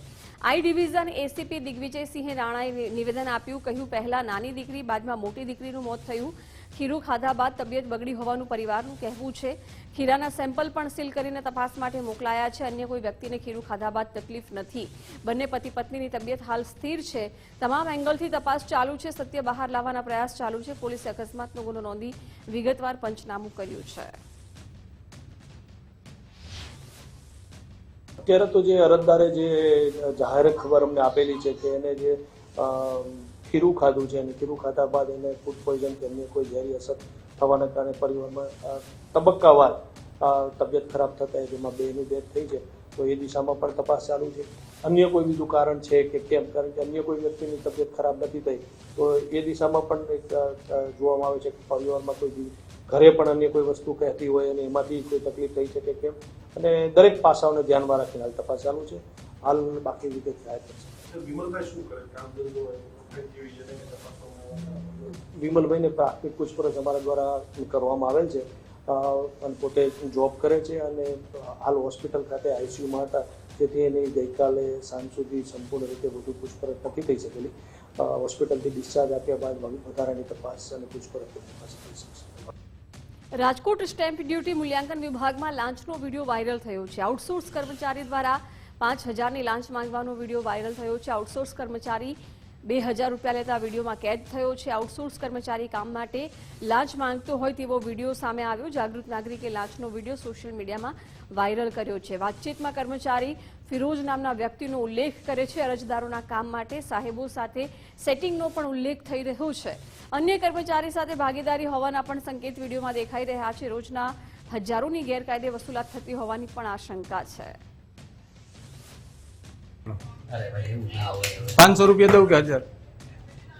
આઈ ડિવિઝન એસીપી દિગ્વિજયસિંહે રાણાએ નિવેદન આપ્યું. કહ્યું, પહેલા નાની દીકરી બાદમાં મોટી દીકરીનું મોત થયું. ખીરું ખાધા બાદ તબિયત બગડી હોવાનું પરિવારનું કહેવું છે. ખીરાના સેમ્પલ પણ સીલ કરીને તપાસ માટે મોકલાયા છે. અન્ય કોઈ વ્યક્તિને ખીરું ખાધા બાદ તકલીફ નથી. બંને પતિ પત્નીની તબિયત હાલ સ્થિર છે. તમામ એંગલથી તપાસ ચાલુ છે. સત્ય બહાર લાવવાના પ્રયાસ ચાલુ છે. પોલીસે અકસ્માતનો ગુનો નોંધી વિગતવાર પંચનામું કર્યું છે. અત્યારે તો જે અરજદારે જે જાહેર ખબર અમને આપેલી છે કે એને જે ખીરું ખાધું છે અને ખીરું ખાધા બાદ એને ફૂડ પોઈઝન કે અન્ય કોઈ ઝેરી અસર થવાના કારણે પરિવારમાં તબક્કાવાર તબિયત ખરાબ થતા જેમાં 2ની ડેથ થઈ છે. તો એ દિશામાં પણ તપાસ ચાલુ છે. અન્ય કોઈ બીજું કારણ છે કે કેમ, કારણ કે અન્ય કોઈ વ્યક્તિની તબિયત ખરાબ નથી થઈ તો એ દિશામાં પણ એક જોવામાં આવે છે કે પરિવારમાં કોઈ ઘરે પણ અન્ય કોઈ વસ્તુ કહેતી હોય અને એમાંથી કોઈ તકલીફ થઈ છે કે કેમ, અને દરેક પાસાઓને ધ્યાનમાં રાખીને હાલ તપાસ ચાલુ છે. હાલ બાકી વિગત જાહેર કરશે. વિમલભાઈ શું કરે કામ ધંધો હોય? વિમલભાઈને પ્રાથમિક પૂછપરછ અમારા દ્વારા કરવામાં આવેલ છે અને પોતે જોબ કરે છે અને હાલ હોસ્પિટલ ખાતે આઈસીયુમાં હતા, જેથી એની ગઈકાલે સાંજ સુધી સંપૂર્ણ રીતે વધુ પૂછપરછ નથી થઈ શકેલી. હોસ્પિટલથી ડિસ્ચાર્જ આપ્યા બાદ વધારાની તપાસ અને પૂછપરછ થઈ શકશે. રાજકોટ સ્ટેમ્પ ડ્યુટી મૂલ્યાંકન વિભાગમાં લાંચનો વિડીયો વાયરલ થયો છે. આઉટસોર્સ કર્મચારી દ્વારા 5,000ની લાંચ માંગવાનો વિડીયો વાયરલ થયો છે. આઉટસોર્સ કર્મચારી 2,000 રૂપિયા લેતા વિડીયોમાં કેદ થયો છે. આઉટસોર્સ કર્મચારી કામ માટે લાંચ માંગતો હોય તેવો વિડીયો સામે આવ્યો. જાગૃત નાગરિકે લાંચનો વિડીયો સોશિયલ મીડિયામાં વાયરલ કર્યો છે. વાતચીતમાં કર્મચારી ફિરોઝ નામના વ્યક્તિનો ઉલ્લેખ કરે છે. અરજદારોના કામ માટે સાહેબો સાથે સેટિંગનો પણ ઉલ્લેખ થઈ રહ્યો છે. અન્ય કર્મચારી સાથે ભાગીદારી હોવાના પણ સંકેત વિડીયોમાં દેખાઈ રહ્યા છે. રોજના હજારોની ગેરકાયદે વસૂલાત થતી હોવાની પણ આશંકા છે. 500 રૂપિયા દઉં કે 1000?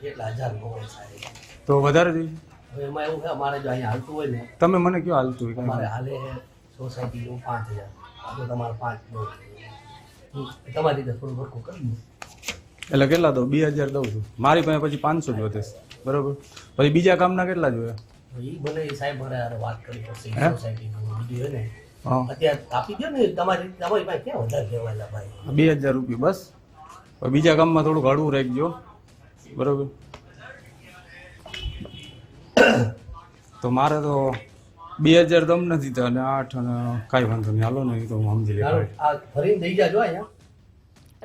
એટલા 1000 નો હોય સાહેબ. તો વધારે જોઈએ? હવે એમાં એવું છે, અમારે જો અહીંયા હાલતું હોય ને, તમે મને કયો હાલતું હોય? અમારે હાલે સોસાયટીનું 5000, તો તમારે 5 દો, તમારી રીતે થોડું વરખું કરી દો. એટલે કેટલા દઉં? 2000 દઉં છું. મારી પાસે પછી 500 જોતે, બરોબર? પછી બીજા કામના કેટલા જોઈએ? એ બને સાહેબ મારે વાત કરવી પડશે. સોસાયટીનું વિડીયો ને અત્યારે આપી દો ને, તમારી પાસે ક્યાં વધારે કહેવાયેલા ભાઈ? 2000 રૂપિયા બસ. બીજા કામમાં થોડુંક હળવું રાખજો, બરોબર? તો મારે તો 2000 દમ નથી તો અને 8 અને કાંઈ વાંધો નહીં, હાલો ને, એ તો હું સમજી લઈશ.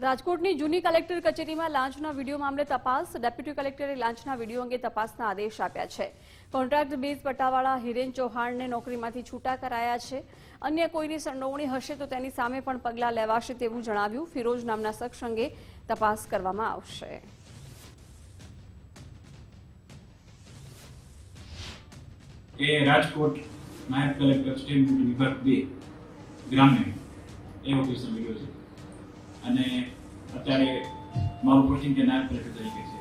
રાજકોટની જૂની કલેક્ટર કચેરીમાં લાંચના વિડીયો મામલે તપાસ. ડેપ્યુટી કલેક્ટરે લાંચના વિડીયો અંગે તપાસના આદેશ આપ્યા છે. કોન્ટ્રાક્ટ બેઝ પટ્ટાવાળા હિરેન ચૌહાણને નોકરીમાંથી છૂટા કરાયા છે. અન્ય કોઈની સંડોવણી હશે તો તેની સામે પણ પગલાં લેવાશે તેવું જણાવ્યું. ફિરોઝ નામના શખ્સ અંગે તપાસ કરવામાં આવશે. એ રાજકોટ નાયબ કલેક્ટર સ્ટેટ વિભાગ 2 ગ્રામ્ય એ ઓફિસનો વિડીયો છે અને અત્યારે મારું પોસ્ટિંગ કે નાયબ કલેક્ટર તરીકે છે.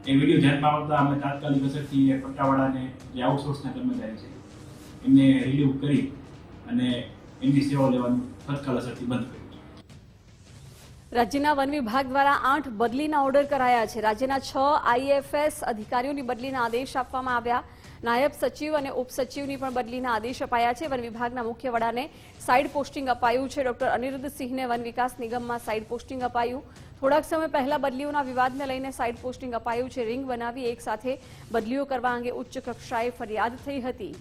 એ વિડીયો ધ્યાનમાં આવતા અમે તાત્કાલિક અસરથી એ પટ્ટાવાળાને જે આઉટસોર્સના કર્મચારી છે એમને રિલીવ કરી અને એમની સેવા લેવાનું તત્કાલ અસરથી બંધ કર્યું છે. રાજ્યના વન વિભાગ દ્વારા 8 બદલીના ઓર્ડર કરાયા છે. રાજ્યના 6 IFS અધિકારીઓની બદલીના આદેશ આપવામાં આવ્યા. નાયબ સચિવ અને ઉપસચિવની પણ બદલીના આદેશ અપાયા છે. વન વિભાગના મુખ્ય વડાને સાઇડ પોસ્ટિંગ અપાયું છે. ડોક્ટર અનિરુદ્ધસિંહને વન વિકાસ નિગમમાં સાઇડ પોસ્ટિંગ અપાયું. થોડાક સમય પહેલા બદલીઓના વિવાદને લઈને સાઇડ પોસ્ટિંગ અપાયું છે. રિંગ બનાવી એક સાથે બદલીઓ કરવા અંગે ઉચ્ચ કક્ષાએ ફરિયાદ થઈ હતી.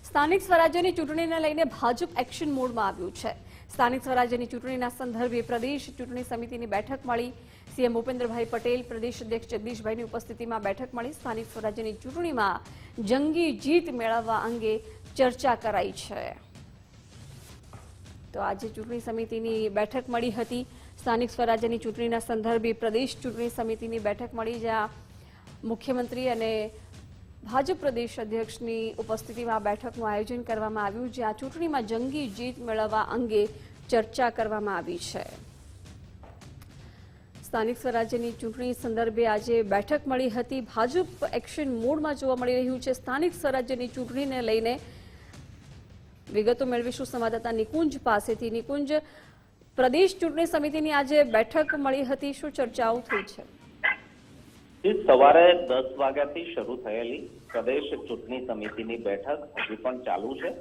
સ્થાનિક સ્વરાજ્યની ચૂંટણીને લઈને ભાજપ એક્શન મોડમાં આવ્યું છે. સ્થાનિક સ્વરાજ્યની ચૂંટણીના સંદર્ભે પ્રદેશ ચૂંટણી સમિતિની બેઠક મળી. સીએમ ભૂપેન્દ્રભાઈ પટેલ, પ્રદેશ અધ્યક્ષ જગદીશભાઈની ઉપસ્થિતિમાં બેઠક મળી. સ્થાનિક સ્વરાજ્યની ચૂંટણીમાં જંગી જીત મેળવવા અંગે ચર્ચા કરાઈ છે. તો આજે ચૂંટણી સમિતિની બેઠક મળી હતી. સ્થાનિક સ્વરાજ્યની ચૂંટણીના સંદર્ભે પ્રદેશ ચૂંટણી સમિતિની બેઠક મળી, જ્યાં મુખ્યમંત્રી અને ભાજપ પ્રદેશ અધ્યક્ષની ઉપસ્થિતિમાં બેઠકનું આયોજન કરવામાં આવ્યું, જ્યાં ચૂંટણીમાં જંગી જીત મેળવવા અંગે ચર્ચા કરવામાં આવી છે. સ્થાનિક સ્વરાજ્યની ચૂંટણી સંદર્ભે આજે બેઠક મળી હતી. ભાજપ એક્શન મોડમાં જોવા મળી રહ્યું છે. સ્થાનિક સ્વરાજ્યની ચૂંટણીને લઈને વિગતો મેળવીશું સંવાદદાતા નિકુંજ પાસેથી. નિકુંજ, પ્રદેશ ચૂંટણી સમિતિની આજે બેઠક મળી હતી, શું ચર્ચાઓ થઈ છે? સવારે 10 વાગ્યાથી શરૂ થયેલી પ્રદેશ ચૂંટણી સમિતિની બેઠક હજી પણ ચાલુ છે.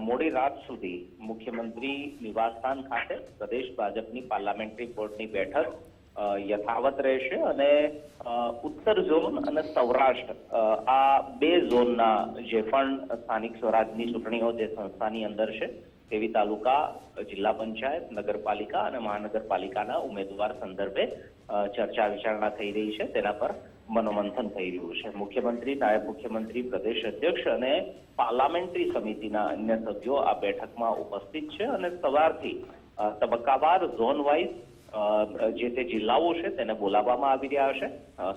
મોડી રાત સુધી મુખ્યમંત્રી નિવાસસ્થાન ખાતે પ્રદેશ ભાજપની પાર્લામેન્ટરી બોર્ડની બેઠક યથાવત રહેશે અને ઉત્તર ઝોન અને સૌરાષ્ટ્ર આ 2 ઝોનના જે પણ સ્થાનિક સ્વરાજની ચૂંટણીઓ જે સંસ્થાની અંદર છે તેવી તાલુકા, જિલ્લા પંચાયત, નગરપાલિકા અને મહાનગરપાલિકાના ઉમેદવાર સંદર્ભે ચર્ચા વિચારણા થઈ રહી છે. તેના પર મનોમંથન થઈ રહ્યું છે. મુખ્યમંત્રી, નાયબ મુખ્યમંત્રી, પ્રદેશ અધ્યક્ષ અને પાર્લામેન્ટરી સમિતિના અન્ય સભ્યો આ બેઠકમાં ઉપસ્થિત છે અને સવારથી તબક્કાવાર ઝોન વાઇઝ જે તે જિલ્લાઓ છે તેને બોલાવવામાં આવી રહ્યા છે.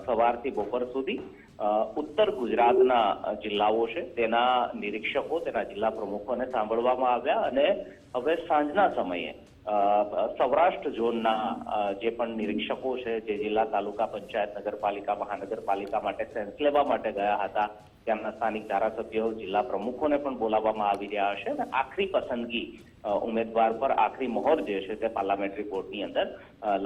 સવારથી બપોર સુધી ઉત્તર ગુજરાતના જિલ્લાઓ છે તેના નિરીક્ષકો, તેના જિલ્લા પ્રમુખોને સાંભળવામાં આવ્યા અને હવે સાંજના સમયે સૌરાષ્ટ્ર ઝોનના જે પણ નિરીક્ષકો છે, જે જિલ્લા, તાલુકા, પંચાયત, નગરપાલિકા, મહાનગરપાલિકા માટે સેન્સ લેવા માટે ગયા હતા, તેમના સ્થાનિક ધારાસભ્યો, જિલ્લા પ્રમુખોને પણ બોલાવવામાં આવી રહ્યા હશે અને આખરી પસંદગી ઉમેદવાર પર આખરી મહોર જે છે તે પાર્લામેન્ટરી બોર્ડની અંદર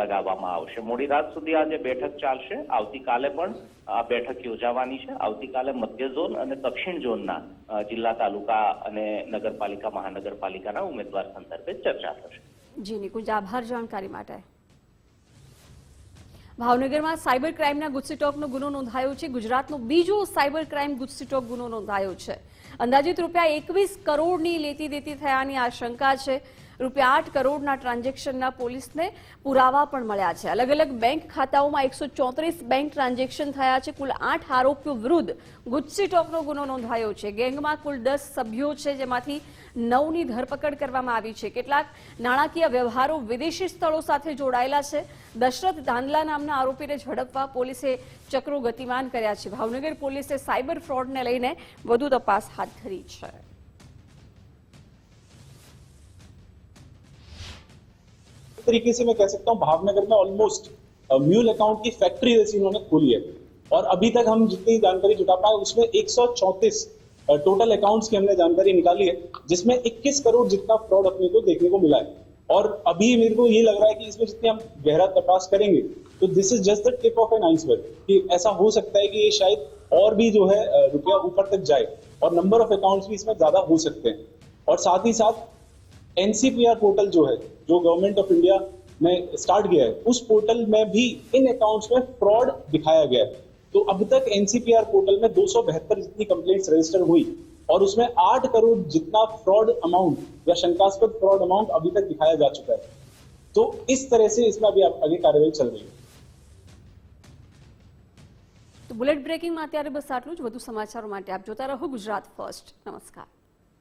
લગાવવામાં આવશે. મોડી રાત સુધી આજે બેઠક ચાલશે. આવતીકાલે પણ આ બેઠક યોજાવાની છે. આવતીકાલે મધ્ય ઝોન અને દક્ષિણ ઝોનના જિલ્લા, તાલુકા અને નગરપાલિકા, મહાનગરપાલિકાના ઉમેદવાર સંદર્ભે ચર્ચા થશે. જી નિકુંજ, આભાર જાણકારી માટે. ભાવનગરમાં સાયબર ક્રાઇમના ગુજસીટોકનો ગુનો નોંધાયો છે. ગુજરાતનો બીજો સાયબર ક્રાઇમ ગુજસીટોક ગુનો નોંધાયો છે. અંદાજિત ₹21 કરોડની લેતી દેતી થયાની આશંકા છે. ₹8 કરોડના ટ્રાન્ઝેક્શનના પોલીસને પુરાવા પણ મળ્યા છે. અલગ અલગ બેંક ખાતાઓમાં 134 બેંક ટ્રાન્ઝેક્શન થયા છે. કુલ 8 આરોપીઓ વિરુદ્ધ ગુજસીટોકનો ગુનો નોંધાયો છે. ગેંગમાં કુલ 10 સભ્યો છે, જેમાંથી 9ની ધરપકડ કરવામાં આવી છે. કેટલાક નાણાકીય વ્યવહારો વિદેશી સ્થળો સાથે જોડાયેલા છે. દશરથ ધાંધલા નામના આરોપીને ઝડપવા પોલીસે ચક્રો ગતિમાન કર્યા છે. ભાવનગર પોલીસે સાયબર ફ્રોડને લઈને વધુ તપાસ હાથ ધરી છે. तरीके से मैं कह सकता हूँ भावनगर में ऑलमोस्ट म्यूल अकाउंट की फैक्ट्री जैसी इन्होंने खोली है और अभी तक हम जितनी जानकारी जुटा पाए उसमें 134 टोटल अकाउंट्स की हमने जानकारी निकाली है, जिसमें 21 करोड़ जितना फ्रॉड अपने को देखने को मिला है. और अभी मेरे को ये लग रहा है कि इसमें जितनी हम गहरा तपास करेंगे तो this is just the tip of an iceberg, कि ऐसा हो सकता है कि ये शायद और भी जो है रुपया ऊपर तक जाए और नंबर ऑफ अकाउंट्स भी इसमें ज्यादा हो सकते हैं. और साथ ही साथ NCPR पोर्टल जो है, जो गवर्नमेंट ऑफ इंडिया ने स्टार्ट किया है, उस पोर्टल में भी इन अकाउंट्स में फ्रॉड दिखाया गया है. तो अब तक NCPR पोर्टल में 272 जितनी कंप्लेंट्स रजिस्टर हुई और उसमें 8 करोड़ जितना फ्रॉड अमाउंट या शंकास्पद फ्रॉड अमाउंट अभी तक दिखाया जा चुका है। तो इस तरह से इसमें अभी आगे कार्रवाई चल रही है। તો બુલેટ બ્રેકિંગમાં અત્યારે બસ આટલું જ। વધુ સમાચારો માટે આપ જોતા રહો ગુજરાત ફર્સ્ટ। નમસ્કાર।